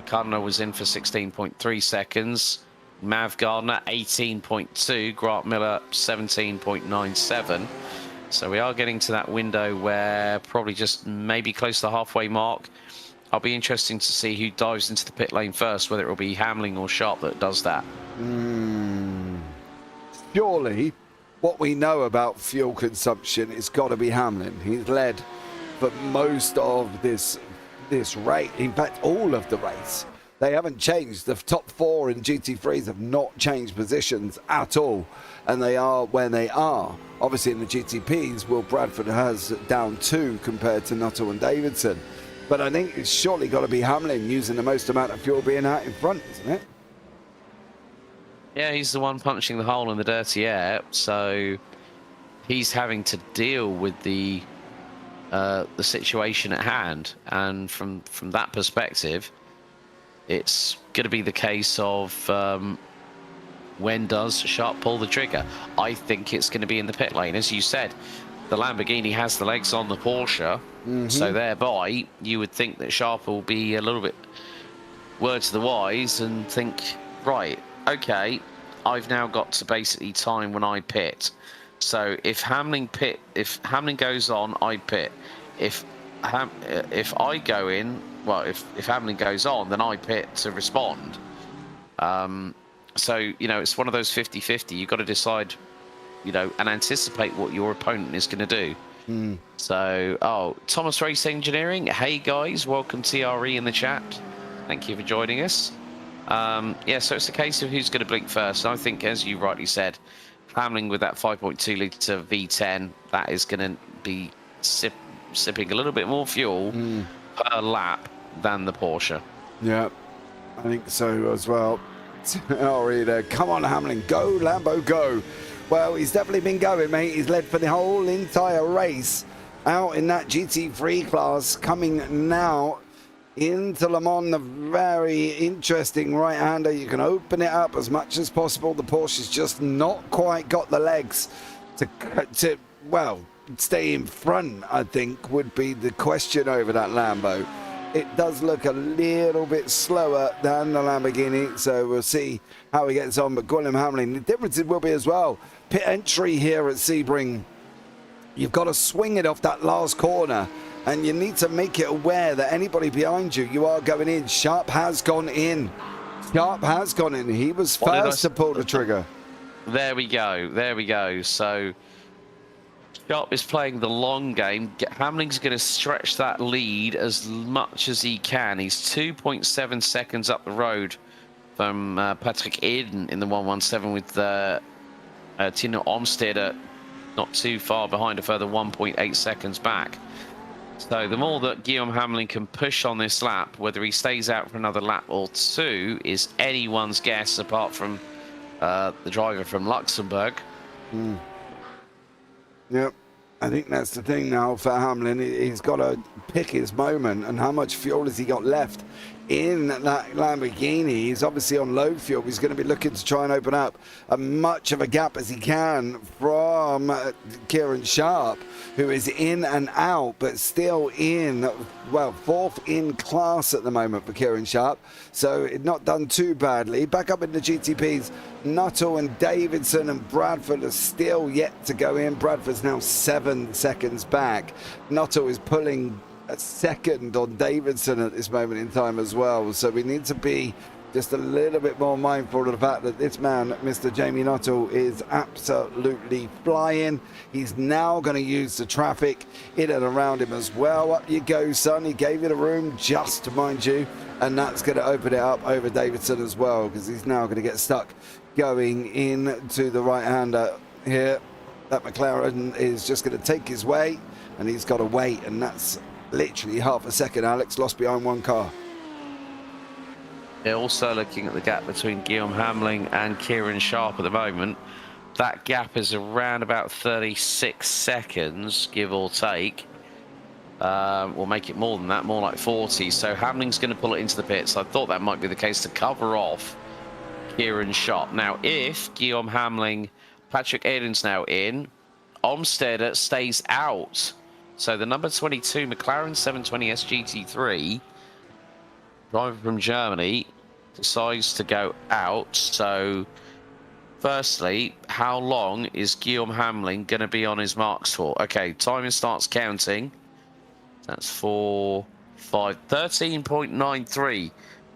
Cardinal was in for 16.3 seconds. Mav Gardner 18.2. Grant Miller 17.97. So we are getting to that window where probably just maybe close to the halfway mark. I'll be interesting to see who dives into the pit lane first, whether it will be Hamling or Sharp that does that. Surely, what we know about fuel consumption is got to be Hamlin. He's led for most of this race. In fact, all of the race. They haven't changed. The top four in GT3s have not changed positions at all, and they are where they are. Obviously, in the GTPs, Will Bradford has down 2 compared to Nuttall and Davidson. But I think it's surely got to be Hamlin using the most amount of fuel being out in front, isn't it? Yeah, he's the one punching the hole in the dirty air, so he's having to deal with the situation at hand. And from that perspective, it's going to be the case of when does Sharp pull the trigger? I think it's going to be in the pit lane. As you said, the Lamborghini has the legs on the Porsche, so thereby you would think that Sharp will be a little bit word to the wise and think, right, okay, I've now got to basically time when I pit. So if Hamlin goes on, I pit. If I go in, well, if Hamlin goes on, then I pit to respond. So, you know, it's one of those 50-50. You've got to decide, you know, and anticipate what your opponent is going to do. So, Thomas Race Engineering. Hey, guys. Welcome, TRE, in the chat. Thank you for joining us. Yeah, so it's a case of who's going to blink first. And I think, as you rightly said, Hamlin with that 5.2 litre V10, that is going to be sipping a little bit more fuel per lap than the Porsche. Yeah, I think so as well. Come on, Hamlin, go, Lambo, go. Well, he's definitely been going, mate. He's led for the whole entire race out in that GT3 class, coming now into Le Mans, a very interesting right-hander. You can open it up as much as possible. The Porsche's just not quite got the legs to well, stay in front, I think, would be the question over that Lambo. It does look a little bit slower than the Lamborghini, so we'll see how he gets on. But Guillaume Hamlin, the difference will be as well, pit entry here at Sebring. You've got to swing it off that last corner, and you need to make it aware that anybody behind you, you are going in. Sharp has gone in. Sharp has gone in. He was first to pull the trigger. There we go. There we go. So Sharp is playing the long game. Hamlin's going to stretch that lead as much as he can. He's 2.7 seconds up the road from Patrick Eden in the 117 with Tino Olmsted not too far behind, a further 1.8 seconds back. So the more that Guillaume Hamlin can push on this lap, whether he stays out for another lap or two, is anyone's guess, apart from the driver from Luxembourg. Yep, I think that's the thing now for Hamlin. He's got to pick his moment, and how much fuel has he got left in that Lamborghini? He's obviously on low fuel. He's going to be looking to try and open up as much of a gap as he can from Kieran Sharp, who is in and out, but still in, well, fourth in class at the moment for Kieran Sharp. So not done too badly. Back up in the GTPs, Nuttall and Davidson and Bradford are still yet to go in. Bradford's now 7 seconds back. Nuttall is pulling a second on Davidson at this moment in time as well. So we need to be just a little bit more mindful of the fact that this man, Mr. Jamie Nuttall, is absolutely flying. He's now going to use the traffic in and around him as well. Up you go, son. He gave you the room, just mind you, and that's going to open it up over Davidson as well, because he's now going to get stuck going into the right-hander here. That McLaren is just going to take his way, and he's got to wait, and that's literally half a second, Alex, lost behind one car. They're also looking at the gap between Guillaume Hamling and Kieran Sharp at the moment. That gap is around about 36 seconds, give or take. We'll make it more than that, more like 40. So Hamling's going to pull it into the pits. I thought that might be the case to cover off Kieran Sharp. Now, if Guillaume Hamling, Patrick Aiden's now in, Olmstead stays out. So the number 22 McLaren 720 SGT3, driver from Germany, decides to go out. So firstly, how long is Guillaume Hamlin going to be on his marks for? Okay, timing starts counting. That's 13.93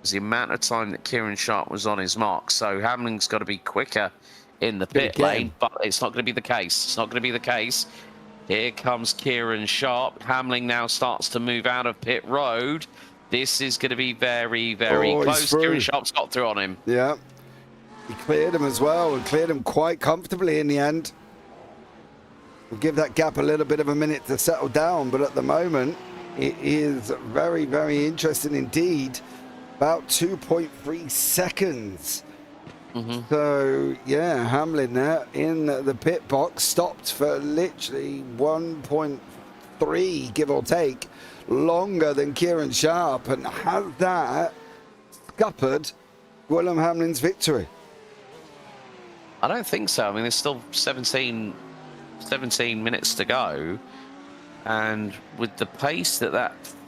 is the amount of time that Kieran Sharp was on his mark. So Hamlin's got to be quicker in the pit lane, but it's not going to be the case. It's not going to be the case. Here comes Kieran Sharp. Hamlin now starts to move out of pit road. This is going to be very, very close. Kieran Sharp's got through on him. Yeah. He cleared him as well, and cleared him quite comfortably in the end. We'll give that gap a little bit of a minute to settle down, but at the moment, it is very, very interesting indeed. About 2.3 seconds. So, yeah, Hamlin there in the pit box, stopped for literally 1.3, give or take, longer than Kieran Sharp, and has that scuppered William Hamlin's victory? I don't think so. I mean, there's still 17 minutes to go, and with the pace that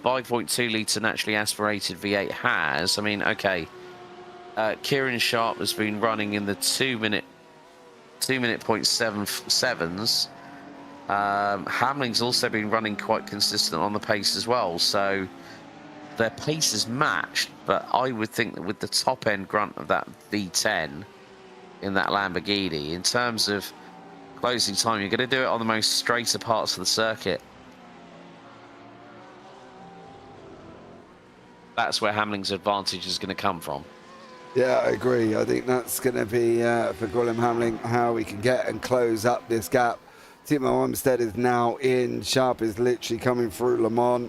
5.2 litre naturally aspirated V8 has, I mean, okay, Kieran Sharp has been running in the 2 minute 0.77s. Hamlin's also been running quite consistent on the pace as well, so their pace is matched, but I would think that with the top end grunt of that V10 in that Lamborghini, in terms of closing time, you're going to do it on the most straighter parts of the circuit. That's where Hamlin's advantage is going to come from. Yeah, I agree. I think that's going to be for Guillaume Hamlin, how we can get and close up this gap. Timo Olmstead is now in. Sharp is literally coming through Le Mans.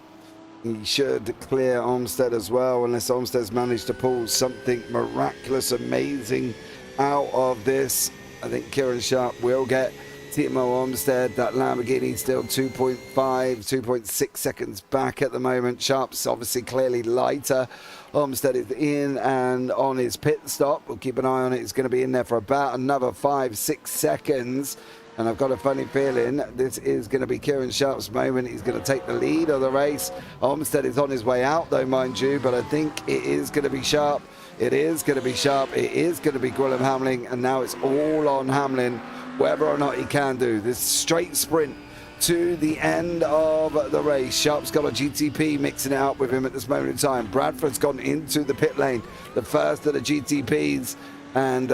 He should clear Olmstead as well, unless Olmstead's managed to pull something miraculous, amazing out of this. I think Kieran Sharp will get Timo Olmstead. That Lamborghini still 2.6 seconds back at the moment. Sharp's obviously clearly lighter. Olmstead is in and on his pit stop. We'll keep an eye on it. He's going to be in there for about another 5-6 seconds. And I've got a funny feeling this is going to be Kieran Sharp's moment. He's going to take the lead of the race. Olmstead is on his way out, though, mind you. But I think it is going to be Sharp. It is going to be Sharp. It is going to be Guillaume Hamlin. And now it's all on Hamlin, whether or not he can do this straight sprint to the end of the race. Sharp's got a GTP mixing it up with him at this moment in time. Bradford's gone into the pit lane, the first of the GTPs, and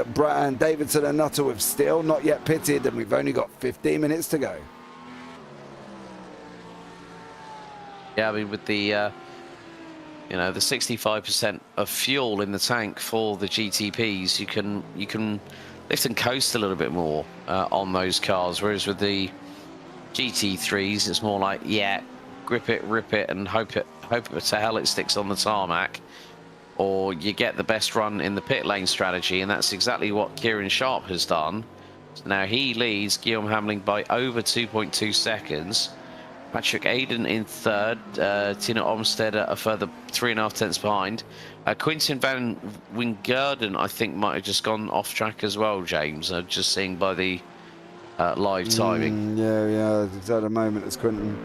Davidson and Nuttall have still not yet pitted, and we've only got 15 minutes to go. Yeah, I mean, with the the 65% of fuel in the tank for the GTPs, you can lift and coast a little bit more on those cars, whereas with the GT3s, it's more like, yeah, grip it, rip it, and hope it to hell it sticks on the tarmac, or you get the best run in the pit lane strategy, and that's exactly what Kieran Sharp has done. So now he leads Guillaume Hamlin by over 2.2 seconds. Patrick Aiden in third, Tina Olmstead a further 3.5 tenths behind. Quinten van Wingerden, I think, might have just gone off track as well, James. Just seeing by the live timing. Yeah, he's had a moment as Quinten.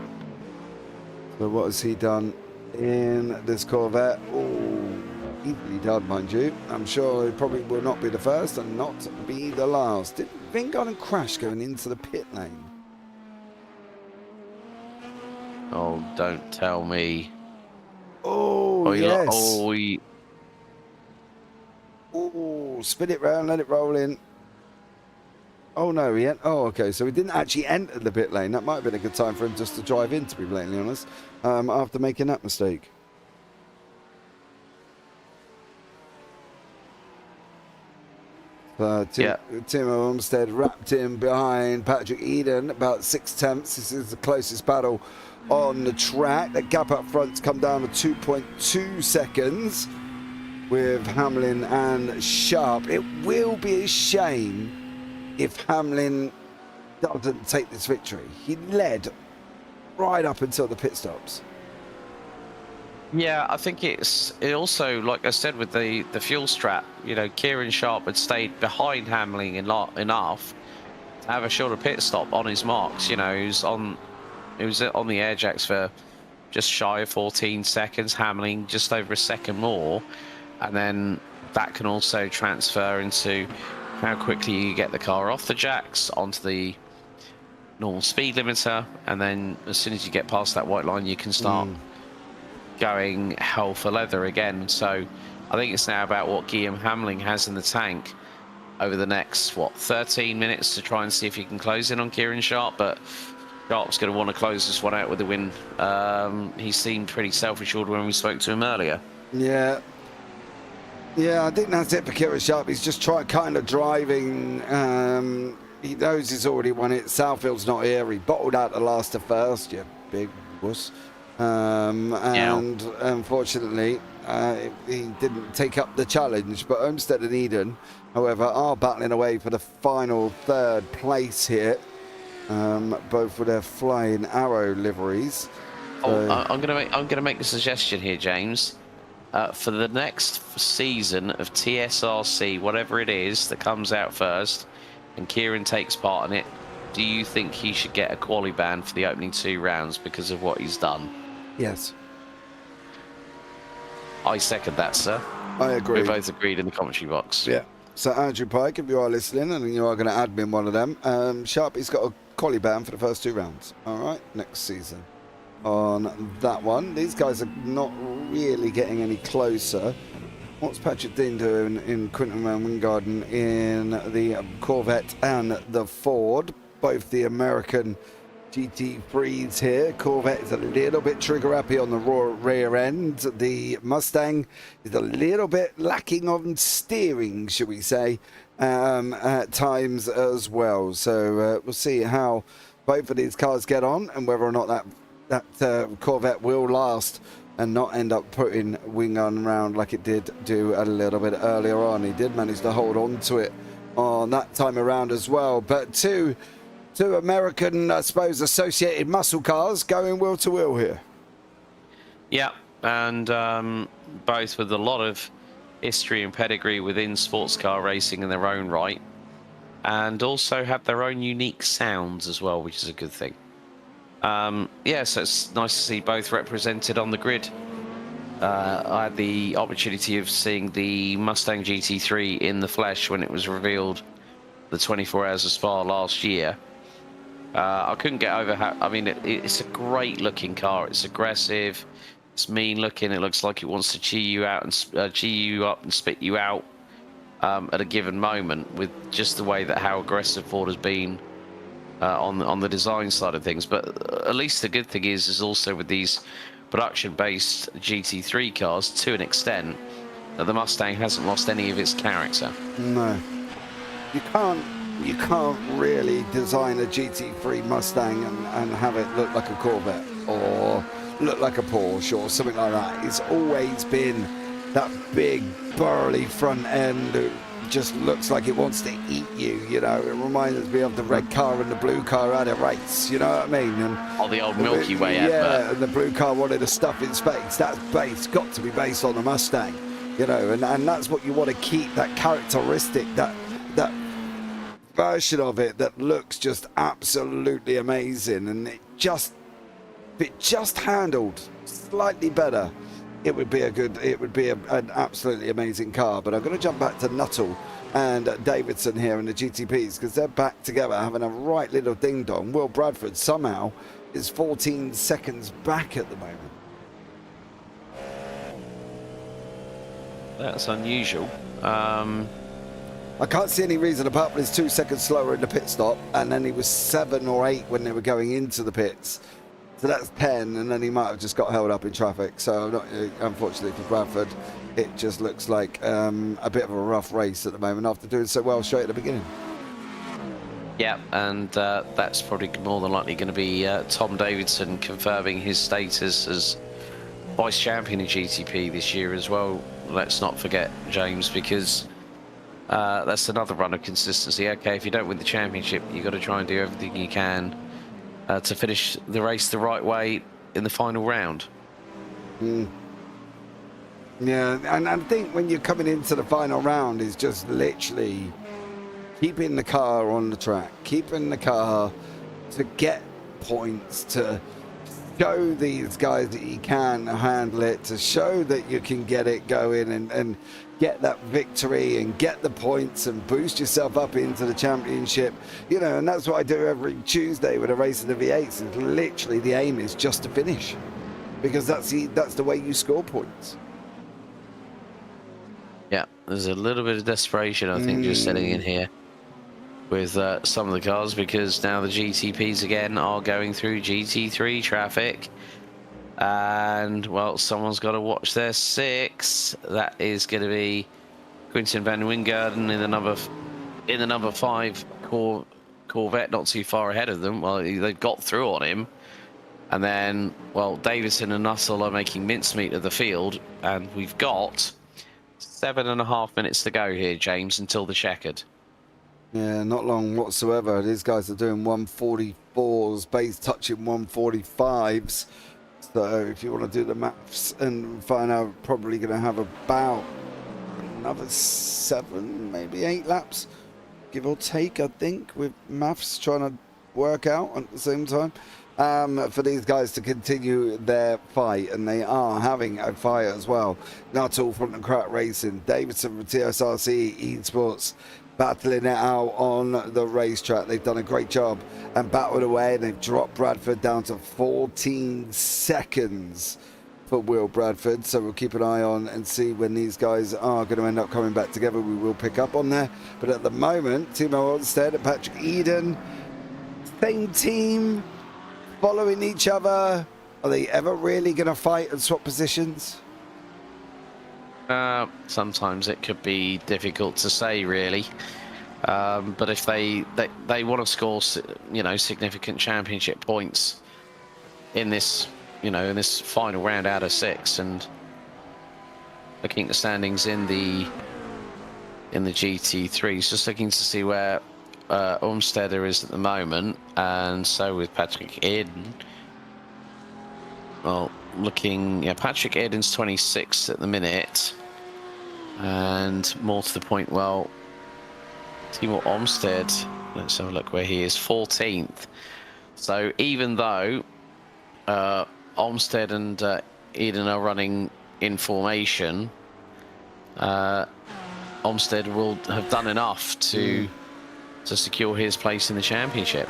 So what has he done in this Corvette? Oh, easily done, mind you. I'm sure he probably will not be the first and not be the last. Did Vingegaard and crash going into the pit lane? Oh, don't tell me. Oh, you yes. Oh, spin it round, let it roll in. Oh, no, oh, okay, so he didn't actually enter the pit lane. That might have been a good time for him just to drive in, to be blatantly honest, after making that mistake. Tim Olmsted wrapped in behind Patrick Eden, about 6/10. This is the closest battle on the track. The gap up front's come down to 2.2 seconds with Hamlin and Sharp. It will be a shame if Hamlin doesn't take this victory. He led right up until the pit stops. Yeah, I think it also, like I said, with the fuel strap, you know, Kieran Sharp had stayed behind Hamlin enough to have a shorter pit stop on his marks. You know, he was on the air jacks for just shy of 14 seconds, Hamlin just over a second more, and then that can also transfer into how quickly you get the car off the jacks onto the normal speed limiter, and then as soon as you get past that white line, you can start going hell for leather again. So I think it's now about what Guillaume Hamlin has in the tank over the next 13 minutes to try and see if he can close in on Kieran Sharp. But Sharp's going to want to close this one out with a win. He seemed pretty self-assured when we spoke to him earlier. Yeah, I think that's it for Kieran Sharp. He's just kind of driving. He knows he's already won it. Southfield's not here. He bottled out the last to first, you big wuss. And unfortunately, he didn't take up the challenge. But Olmsted and Eden, however, are battling away for the final third place here, both with their Flying Arrow liveries. So, I'm gonna make a suggestion here, James. For the next season of TSRC, whatever it is that comes out first, and Kieran takes part in it, do you think he should get a quali ban for the opening 2 rounds because of what he's done? Yes. I second that, sir. I agree. We both agreed in the commentary box. Yeah. So Andrew Pike, if you are listening and you are going to admin one of them, Sharpie's got a quali ban for the first 2 rounds. All right, next season. On that one, these guys are not really getting any closer. What's Patrick Dean doing in Quinton Van Wingarden in the Corvette and the Ford? Both the American GT3s here. Corvette is a little bit trigger happy on the rear end. The Mustang is a little bit lacking on steering, should we say, at times as well. So we'll see how both of these cars get on and whether or not that Corvette will last and not end up putting Wingarden around like it did do a little bit earlier on. He did manage to hold on to it on that time around as well. But two American, I suppose, associated muscle cars going wheel to wheel here. Yeah, and both with a lot of history and pedigree within sports car racing in their own right, and also have their own unique sounds as well, which is a good thing. Yeah, so it's nice to see both represented on the grid. I had the opportunity of seeing the Mustang GT3 in the flesh when it was revealed the 24 Hours of Spa last year. I couldn't get over how, I mean, it's a great looking car. It's aggressive, it's mean looking. It looks like it wants to chew you out and chew you up and spit you out at a given moment, with just the way that how aggressive Ford has been on the design side of things. But at least the good thing is also with these production-based GT3 cars, to an extent, that the Mustang hasn't lost any of its character. No, you can't really design a GT3 Mustang and have it look like a Corvette or look like a Porsche or something like that. It's always been that big burly front end that just looks like it wants to eat you, you know. It reminds me of the red car and the blue car at a race, you know what I mean? And the old Milky Way advert. Yeah, and the blue car wanted to stuff its face. That's got to be based on the Mustang, you know, and that's what you want to keep, that characteristic, that version of it that looks just absolutely amazing. And if it just handled slightly better, it would be an absolutely amazing car. But I'm going to jump back to Nuttall and Davidson here in the GTPs, because they're back together having a right little ding dong. Will Bradford somehow is 14 seconds back at the moment. That's unusual. I can't see any reason apart from he's 2 seconds slower in the pit stop, and then he was 7 or 8 when they were going into the pits. So that's 10, and then he might have just got held up in traffic. So not, unfortunately for Bradford, it just looks like a bit of a rough race at the moment after doing so well straight at the beginning. Yeah, and that's probably more than likely going to be Tom Davidson confirming his status as vice champion in GTP this year as well. Let's not forget, James, because that's another run of consistency. Okay, if you don't win the championship, you've got to try and do everything you can to finish the race the right way in the final round. Yeah, and I think when you're coming into the final round is just literally keeping the car on the track, keeping the car to get points, to show these guys that you can handle it, to show that you can get it going and get that victory and get the points and boost yourself up into the championship. You know, and that's what I do every Tuesday with a race of the V8s. Is literally the aim is just to finish, because that's the way you score points. Yeah, there's a little bit of desperation, I think, just setting in here with some of the cars, because now the GTPs again are going through GT3 traffic, and well, someone's got to watch their 6. That is going to be Quinten van Wingaarden in the number 5 Corvette, not too far ahead of them. Well, they've got through on him, and then well, Davidson and Nussel are making mincemeat of the field, and we've got 7.5 minutes to go here, James, until the checkered. Yeah, not long whatsoever. These guys are doing 144s, base touching 145s. So if you want to do the maths and find out, probably going to have about another 7, maybe 8 laps, give or take, I think, with maths trying to work out at the same time. For these guys to continue their fight, and they are having a fight as well. Nuttall from the Crack Racing, Davidson from TSRC Esports, battling it out on the racetrack. They've done a great job and battled away, and they've dropped Bradford down to 14 seconds for Will Bradford. So we'll keep an eye on and see when these guys are going to end up coming back together. We will pick up on there. But at the moment, Timo Olmsted and Patrick Eden, same team, following each other. Are they ever really going to fight and swap positions? Sometimes it could be difficult to say, really. But if they want to score, you know, significant championship points in this, you know, in this final round out of 6, and looking at the standings in the GT3, just looking to see where Olmsteder is at the moment, and so with Patrick Eden. Well, looking, yeah, Patrick Eden's 26th at the minute, and more to the point, well, Timo Olmsted, let's have a look where he is, 14th. So even though Olmsted and Eden are running in formation, Olmsted will have done enough to secure his place in the championship.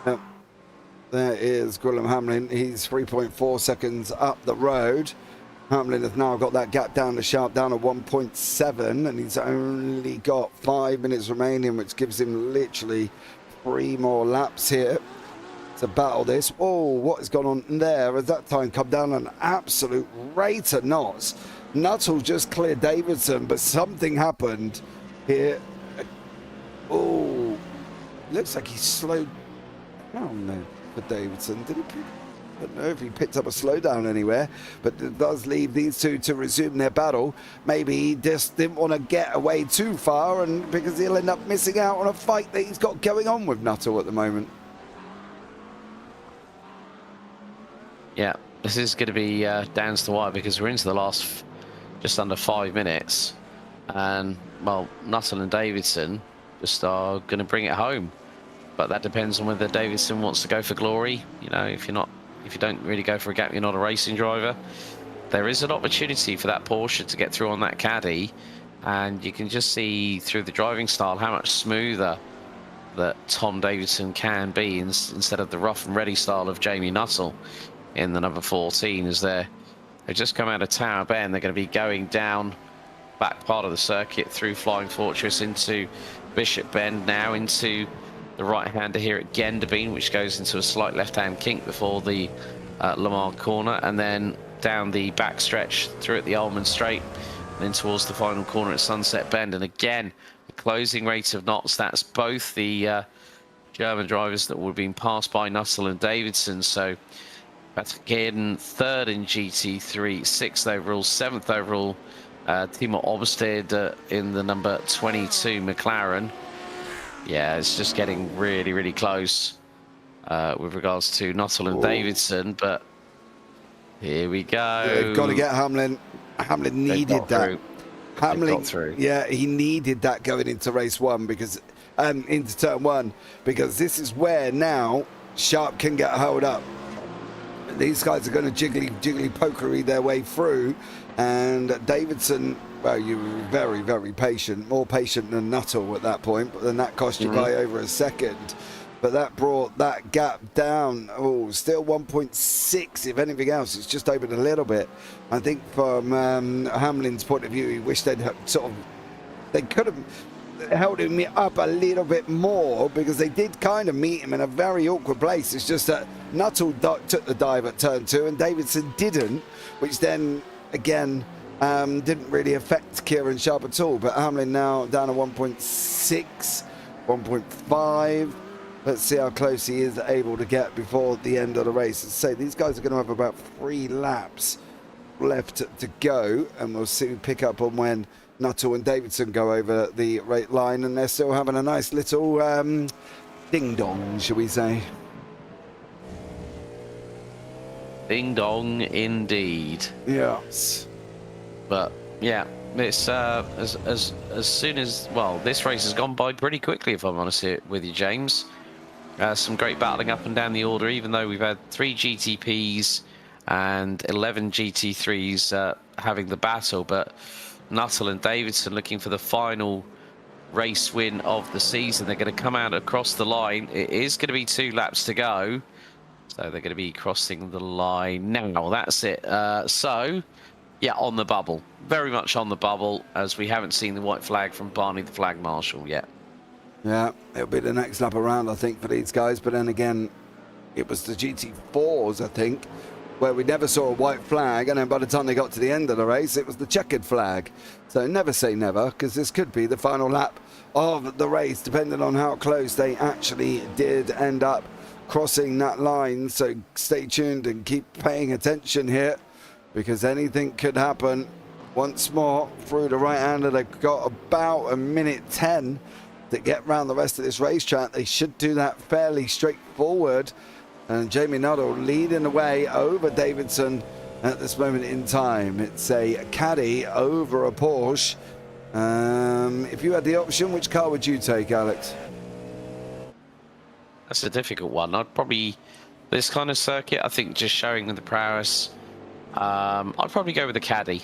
Yep. There is Gwilym Hamlin. He's 3.4 seconds up the road. Hamlin has now got that gap down to Sharp, down to 1.7, and he's only got 5 minutes remaining, which gives him literally 3 more laps here to battle this. Oh, what has gone on there? Has that time come down an absolute rate of knots? Nuttall just cleared Davidson, but something happened here. Oh, looks like he slowed down there for Davidson. Did he? I don't know if he picked up a slowdown anywhere, but it does leave these two to resume their battle. Maybe he just didn't want to get away too far, and because he'll end up missing out on a fight that he's got going on with Nuttall at the moment. Yeah, this is going to be down to the wire, because we're into the last just under 5 minutes, and well, Nuttall and Davidson just are going to bring it home. But that depends on whether Davidson wants to go for glory. You know, if you don't really go for a gap, you're not a racing driver. There is an opportunity for that Porsche to get through on that caddy And you can just see through the driving style how much smoother that Tom Davidson can be instead of the rough and ready style of Jamie Nuttall in the number 14. As they just come out of Tower Bend, they're going to be going down back part of the circuit through Flying Fortress into Bishop Bend, now into the right-hander here at Genderbean, which goes into a slight left-hand kink before the Lamar corner, and then down the back stretch through at the Almond Straight, and then towards the final corner at Sunset Bend. And again, the closing rate of knots, that's both the German drivers that were being passed by Nuttall and Davidson. So that's again third in GT3, 6th overall, 7th overall, Timo Obsted in the number 22 McLaren. Yeah, it's just getting really, really close with regards to Nuttall and Davidson, but here we go. They've got to get Hamlin. Hamlin needed that. Hamlin, yeah, he needed that going into race one, because into turn one, because this is where now Sharp can get held up. These guys are going to jiggly pokery their way through, and Davidson, well, you were very, very patient, more patient than Nuttall at that point, but then that cost you by over a second. But that brought that gap down. Oh, still 1.6. If anything else, it's just opened a little bit. I think from Hamlin's point of view, he wished they'd they could have held him up a little bit more, because they did kind of meet him in a very awkward place. It's just that Nuttall took the dive at turn 2 and Davidson didn't, which then again didn't really affect Kieran Sharp at all. But Hamlin now down to 1.6, 1.5. Let's see how close he is able to get before the end of the race. As I say, these guys are going to have about 3 laps left to go, and we'll see pick up on when Nuttall and Davidson go over the rate line, and they're still having a nice little ding dong, shall we say? Ding dong indeed. Yes. But yeah, it's as soon as, well, this race has gone by pretty quickly, if I'm honest with you, James. Some great battling up and down the order, even though we've had 3 GTPs and 11 GT3s having the battle. But Nuttall and Davidson looking for the final race win of the season. They're going to come out across the line. It is going to be 2 laps to go, so they're going to be crossing the line now. That's it. So yeah, on the bubble, very much on the bubble, as we haven't seen the white flag from Barney the Flag Marshal yet. Yeah, it'll be the next lap around, I think, for these guys. But then again, it was the GT4s, I think, where we never saw a white flag, and then by the time they got to the end of the race, it was the checkered flag. So never say never, because this could be the final lap of the race, depending on how close they actually did end up crossing that line. So stay tuned and keep paying attention here, because anything could happen. Once more, through the right-hander, they've got about a minute 10 to get round the rest of this racetrack. They should do that fairly straightforward. And Jamie Nuttall leading the way over Davidson at this moment in time. It's a Caddy over a Porsche. If you had the option, which car would you take, Alex? That's a difficult one. I'd probably, this kind of circuit, I think just showing the prowess, I'd probably go with the Caddy.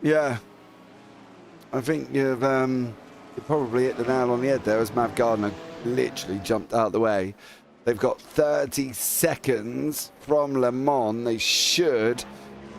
Yeah. I think you've probably hit the nail on the head there, as Mav Gardner literally jumped out of the way. They've got 30 seconds from Le Mans. They should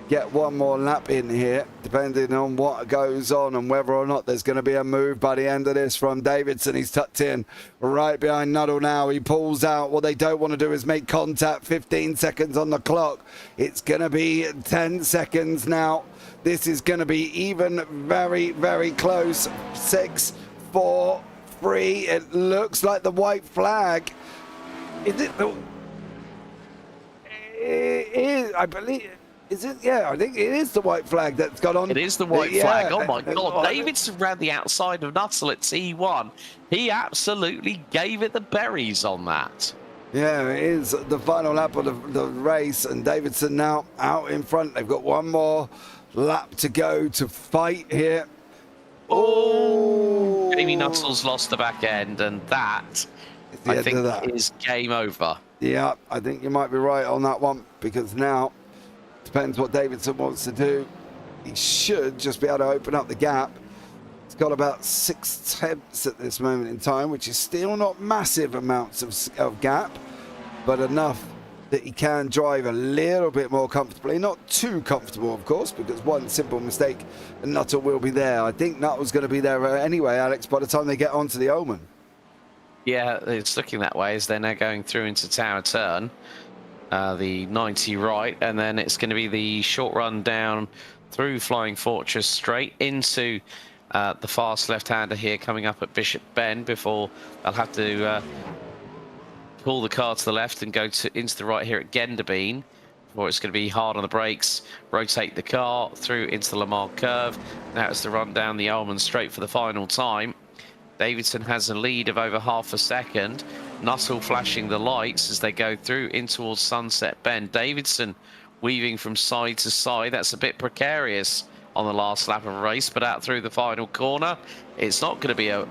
get one more lap in here, depending on what goes on and whether or not there's going to be a move by the end of this from Davidson. He's tucked in right behind Nuttall now. He pulls out. What they don't want to do is make contact. 15 seconds on the clock. It's going to be 10 seconds now. This is going to be even very, very close. 6, 4, 3. It looks like the white flag. Is it the... It is, I believe... Is it? Yeah, I think it is the white flag that's got on. It is the white flag. Oh my God. Davidson ran the outside of Nuttall at T1. He absolutely gave it the berries on that. Yeah, it is the final lap of the race, and Davidson now out in front. They've got one more lap to go to fight here. Oh, Jamie Nuttall's lost the back end, and that, I think, is game over. Yeah, I think you might be right on that one, because now Depends what Davidson wants to do. He should just be able to open up the gap. He's got about 6/10 at this moment in time, which is still not massive amounts of gap, but enough that he can drive a little bit more comfortably. Not too comfortable, of course, because one simple mistake and Nuttall will be there. I think Nuttall's going to be there anyway, Alex, by the time they get onto the Omen. Yeah, it's looking that way as they're now going through into Tower Turn, the 90 right, and then it's going to be the short run down through Flying Fortress straight into the fast left-hander here coming up at Bishop Bend before they'll have to pull the car to the left and go into the right here at Genderbean, before it's going to be hard on the brakes, rotate the car through into the Lamar curve. Now it's the run down the Almond straight for the final time. Davidson has a lead of over half a second. Nuttall flashing the lights as they go through in towards Sunset Bend. Davidson weaving from side to side. That's a bit precarious on the last lap of a race, but out through the final corner, it's not going to be a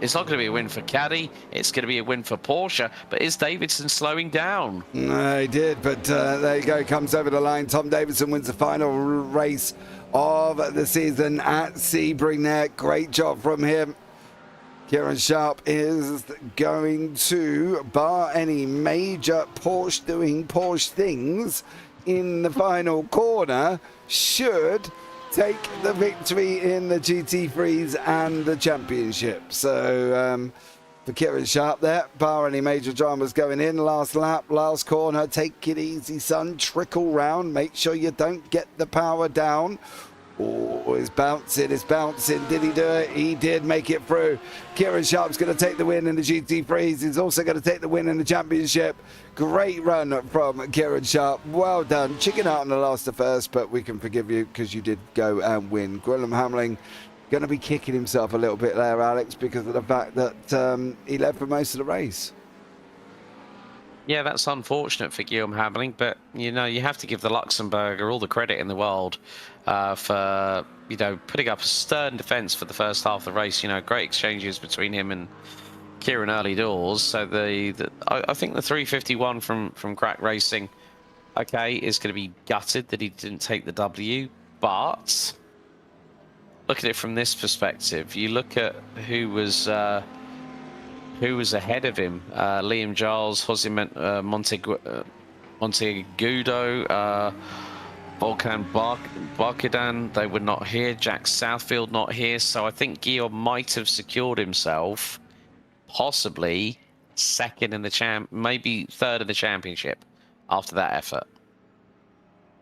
win for Caddy. It's going to be a win for Porsche. But is Davidson slowing down? No, he did, but there you go. Comes over the line. Tom Davidson wins the final race of the season at Sebring there. Great job from him. Kieran Sharp is going to, bar any major Porsche doing Porsche things in the final corner, should take the victory in the GT3s and the championship. So for Kieran Sharp there, bar any major dramas going in, last lap, last corner, take it easy, son, trickle round, make sure you don't get the power down. Oh, it's bouncing. Did he do it? He did make it through. Kieran Sharp's going to take the win in the GT3s. He's also going to take the win in the championship. Great run from Kieran Sharp. Well done. Chicken out on the last to first, but we can forgive you because you did go and win. Gwilym Hamling going to be kicking himself a little bit there, Alex, because of the fact that he led for most of the race. Yeah, that's unfortunate for Guillaume Hamling, but you know, you have to give the Luxembourger all the credit in the world for, you know, putting up a stern defence for the first half of the race. You know, great exchanges between him and Kieran early doors. So I think the 351 from Crack Racing, okay, is going to be gutted that he didn't take the W, but look at it from this perspective. You look at who was ahead of him: Liam Giles, Jose Monteagudo, Volkan Barkidan. They were not here. Jack Southfield not here. So I think Guillaume might have secured himself possibly second in the maybe third in the championship after that effort.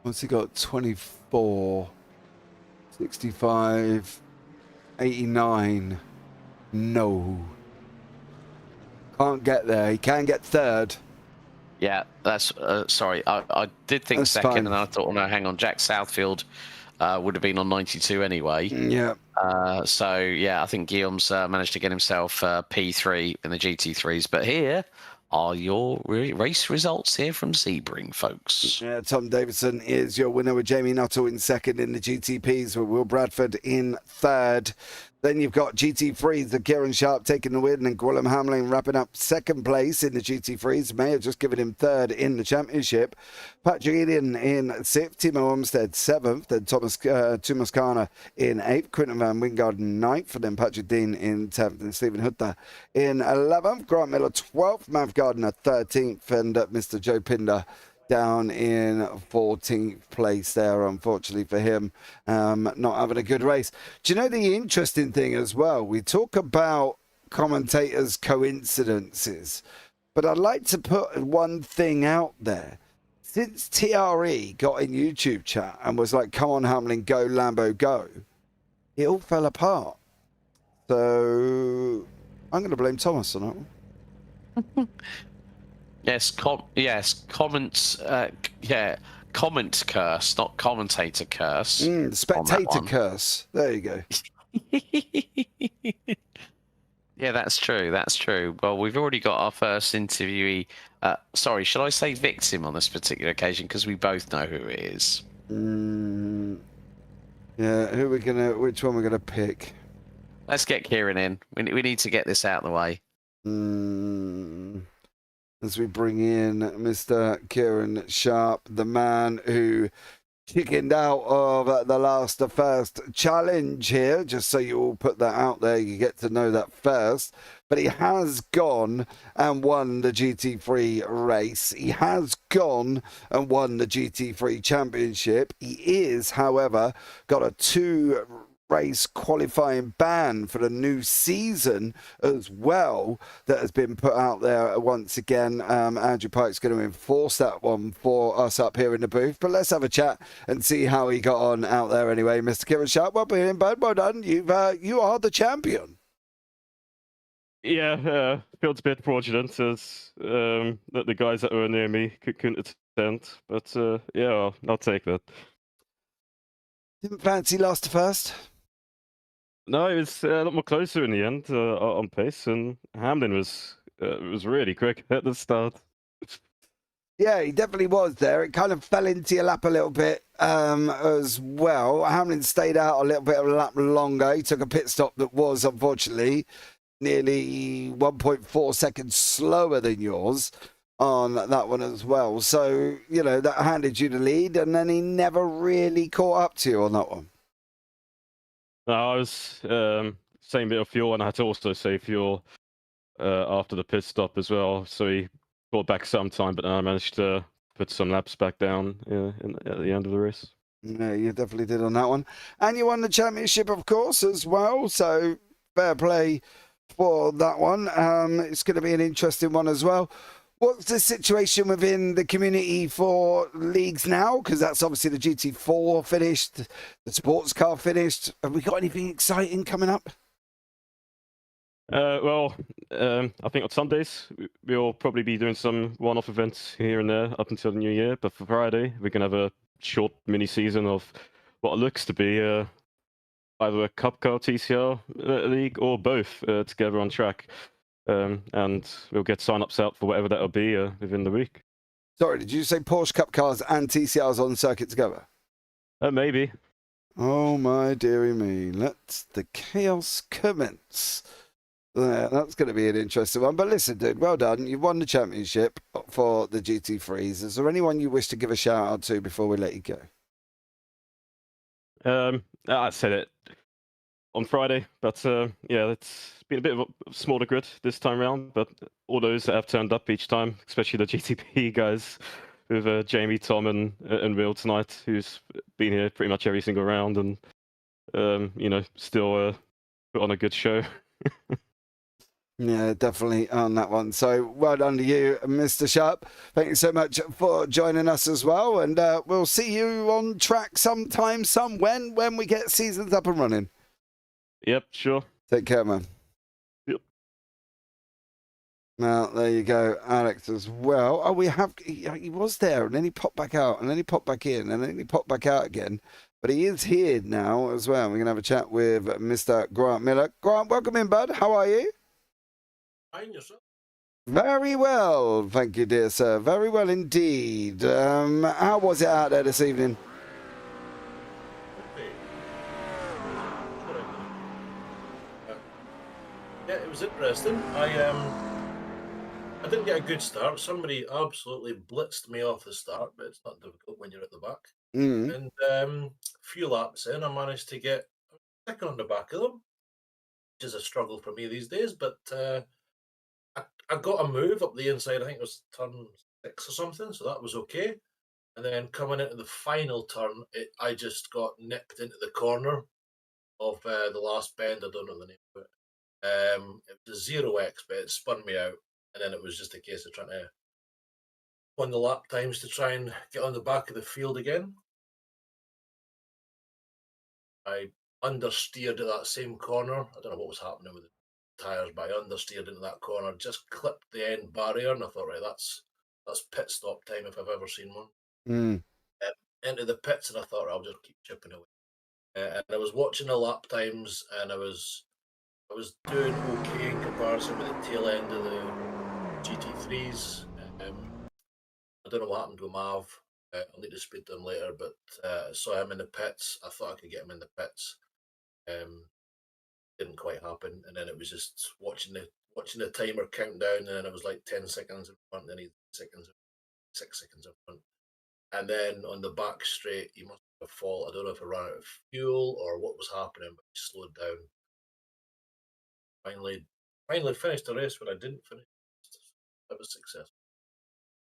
Once he got 24, 65, 89, no. Can't get there. He can get third. Yeah, that's sorry. I did think That's second, fine. and I thought, oh no, hang on. Jack Southfield would have been on 92 anyway. Yeah. So yeah, I think Guillaume's managed to get himself P3 in the GT3s. But here are your race results here from Sebring, folks. Yeah, Tom Davidson is your winner with Jamie Nuttall in second in the GTPs, with Will Bradford in third. Then you've got GT3s, the Kieran Sharp taking the win, and Gwilym Hamling wrapping up second place in the GT3s. May have just given him third in the championship. Patrick Eden in sixth, Timo Olmsted seventh, then Thomas Kana in eighth, Quinton van Wingard in ninth, and then Patrick Dean in 10th, and Stephen Hutter in 11th, Grant Miller 12th, Mav Gardner 13th, and Mr. Joe Pinder down in 14th place there, unfortunately for him, not having a good race. Do you know the interesting thing as well? We talk about commentators' coincidences, but I'd like to put one thing out there. Since TRE got in YouTube chat and was like, come on, Hamlin, go, Lambo, go, it all fell apart. So I'm going to blame Thomas on that one. Yes, comments. Yeah, comment curse, not commentator curse. Spectator curse. There you go. Yeah, that's true. That's true. Well, we've already got our first interviewee. Sorry, shall I say victim on this particular occasion? Because we both know who it is. Yeah, which one we're gonna pick? Let's get Kieran in. We need to get this out of the way. As we bring in Mr. Kieran Sharp, the man who chickened out of the last the first challenge here, just so you all put that out there, you get to know that first. But he has gone and won the GT3 race. He has gone and won the GT3 championship. He is, however, got a 2-race qualifying ban for the new season as well that has been put out there once again. Andrew Pike's going to enforce that one for us up here in the booth, but let's have a chat and see how he got on out there anyway. Mr. Kieran Sharp, well done. You are the champion. Yeah, feels a bit fraudulent as that the guys that were near me couldn't attend, but yeah, I'll take that. Didn't fancy last to first? No, it was a lot more closer in the end on pace, and Hamlin was really quick at the start. Yeah, he definitely was there. It kind of fell into your lap a little bit as well. Hamlin stayed out a little bit of a lap longer. He took a pit stop that was, unfortunately, nearly 1.4 seconds slower than yours on that one as well. So, you know, that handed you the lead, and then he never really caught up to you on that one. No, I was same bit of fuel, and I had to also save fuel after the pit stop as well. So he brought back some time, but then I managed to put some laps back down at the end of the race. Yeah, you definitely did on that one. And you won the championship, of course, as well. So fair play for that one. It's going to be an interesting one as well. What's the situation within the community for leagues now? Because that's obviously the GT4 finished, the sports car finished. Have we got anything exciting coming up? Well, I think on Sundays we'll probably be doing some one-off events here and there up until the new year. But for Friday, we can have a short mini season of what looks to be either a Cup Car TCR league or both together on track. And we'll get sign-ups out for whatever that'll be within the week. Sorry, did you say Porsche Cup cars and TCRs on circuit together? Maybe. Oh my dearie me! Let the chaos commence. That's going to be an interesting one. But listen, dude, well done. You've won the championship for the GT3s. Is there anyone you wish to give a shout out to before we let you go? I said it on Friday, but yeah, it's been a bit of a smaller grid this time around. But all those that have turned up each time, especially the GTP guys, with Jamie, Tom, and Will tonight, who's been here pretty much every single round, and you know, still put on a good show. Yeah, definitely on that one. So well done to you, Mr. Sharp. Thank you so much for joining us as well. And we'll see you on track sometime, when we get seasons up and running. Yep, sure. Take care, man. Yep. Now, there you go, Alex as well. Oh, he was there, and then he popped back out, and then he popped back in, and then he popped back out again. But he is here now as well. We're going to have a chat with Mr. Grant Miller. Grant, welcome in, bud. How are you? Fine, yourself? Very well, thank you, dear sir. Very well indeed. How was it out there this evening? Okay. Yeah, it was interesting. I didn't get a good start. Somebody absolutely blitzed me off the start, but it's not difficult when you're at the back. Mm. And a few laps in, I managed to get second on the back of them, which is a struggle for me these days, but I got a move up the inside. I think it was turn 6 or something, so that was okay. And then coming into the final turn, I just got nipped into the corner of the last bend. I don't know the name of it. It was a 0x, but it spun me out. And then it was just a case of trying to win the lap times to try and get on the back of the field again. I understeered at that same corner. I don't know what was happening with the tyres, but I understeered into that corner, just clipped the end barrier, and I thought, right, that's pit stop time if I've ever seen one. Mm. Into the pits, and I thought, I'll just keep chipping away. And I was watching the lap times, and I was doing okay in comparison with the tail end of the GT3s. I don't know what happened to Mav. I'll need to speak to him later, but I saw him in the pits. I thought I could get him in the pits. Didn't quite happen, and then it was just watching the timer count down, and then it was like 10 seconds in front, and then 6 seconds in front. And then on the back straight, he must have fallen. I don't know if he ran out of fuel or what was happening, but he slowed down. Finally finished the race when I didn't finish. That was successful.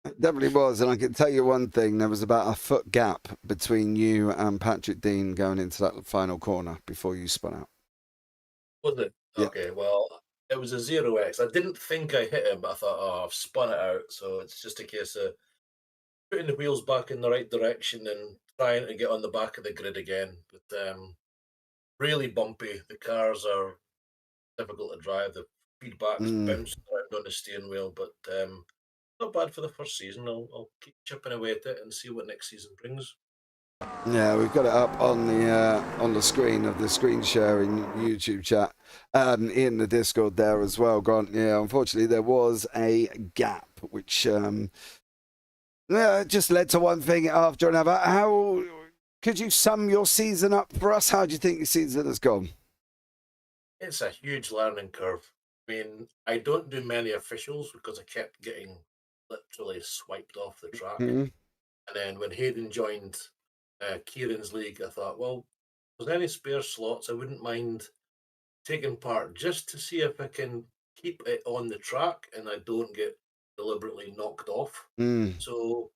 It definitely was, and I can tell you one thing, there was about a foot gap between you and Patrick Dean going into that final corner before you spun out. Was it? Yeah. Okay, well, it was a 0x. I didn't think I hit him, but I thought, oh, I've spun it out, so it's just a case of putting the wheels back in the right direction and trying to get on the back of the grid again. But really bumpy. The cars are difficult to drive. The feedback's bouncing around on the steering wheel, but not bad for the first season. I'll keep chipping away at it and see what next season brings. Yeah, we've got it up on the screen of the screen sharing YouTube chat, in the Discord there as well, Grant. Yeah, unfortunately there was a gap which just led to one thing after another. How could you sum your season up for us? How do you think your season has gone? It's a huge learning curve. I mean, I don't do many officials because I kept getting literally swiped off the track. And then when Hayden joined Kieran's league, I thought, well, if there's any spare slots, I wouldn't mind taking part just to see if I can keep it on the track and I don't get deliberately knocked off. So,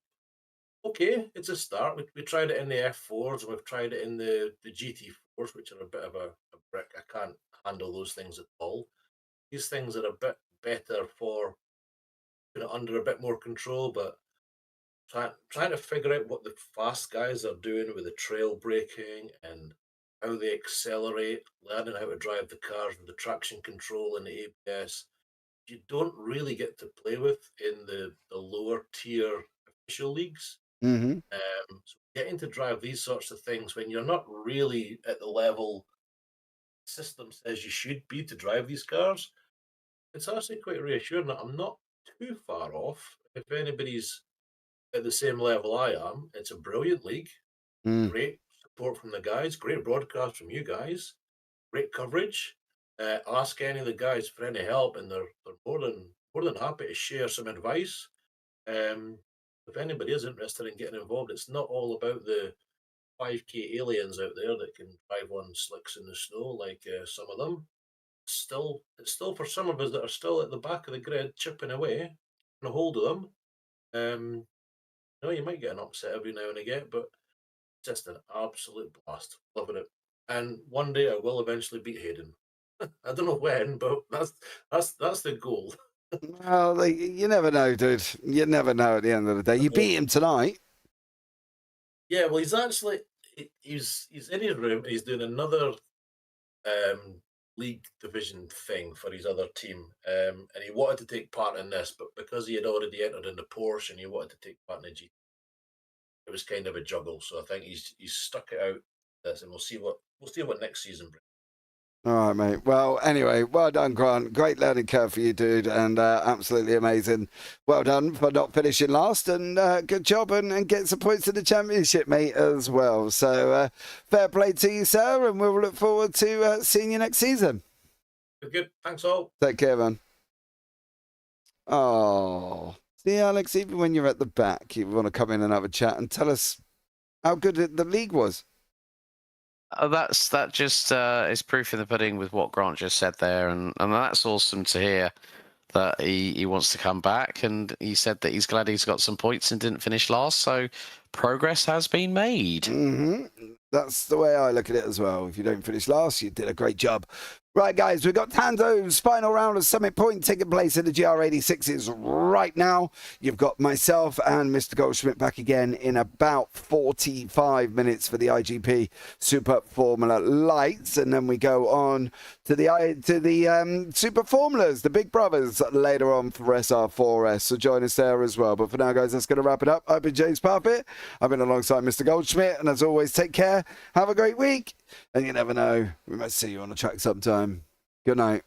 okay, it's a start. We tried it in the F4s and we've tried it in the GT4s, which are a bit of a brick. I can't handle those things at all. These things are a bit better for putting it under a bit more control, but trying to figure out what the fast guys are doing with the trail braking and how they accelerate, learning how to drive the cars with the traction control and the ABS, you don't really get to play with in the lower tier official leagues. So getting to drive these sorts of things when you're not really at the level the system says you should be to drive these cars, it's actually quite reassuring that I'm not too far off. If anybody's at the same level I am, it's a brilliant league. Great support from the guys, great broadcast from you guys, great coverage. Ask any of the guys for any help, and they're more than happy to share some advice. If anybody is interested in getting involved, it's not all about the 5K aliens out there that can drive on slicks in the snow like some of them. It's still for some of us that are still at the back of the grid chipping away and a hold of them. You might get an upset every now and again, but just an absolute blast. Loving it. And one day I will eventually beat Hayden. I don't know when, but that's the goal. Well, you never know, dude. You never know at the end of the day. You beat him tonight. Yeah, well, he's actually he's in his room. He's doing another league division thing for his other team, and he wanted to take part in this, but because he had already entered in the Porsche and he wanted to take part in the GT, it was kind of a juggle. So I think he's stuck it out this, and we'll see what next season brings. All right, mate. Well, anyway, well done, Grant. Great learning curve for you, dude, and absolutely amazing. Well done for not finishing last, and good job, and get some points in the championship, mate, as well. So fair play to you, sir, and we'll look forward to seeing you next season. Good. Thanks all. Take care, man. Oh, see, Alex, even when you're at the back, you want to come in and have a chat and tell us how good the league was. That just is proof in the pudding with what Grant just said there, and that's awesome to hear that he wants to come back, and he said that he's glad he's got some points and didn't finish last, so progress has been made. That's the way I look at it as well. If you don't finish last, you did a great job. Right, guys, we've got Tando's final round of Summit Point taking place in the GR86s right now. You've got myself and Mr. Goldschmidt back again in about 45 minutes for the IGP Super Formula Lights, and then we go on to the Super Formulas, the Big Brothers, later on for SR4S. So join us there as well. But for now, guys, that's going to wrap it up. I've been James Parfitt. I've been alongside Mr. Goldschmidt, and as always, take care. Have a great week. And you never know, we might see you on the track sometime. Good night.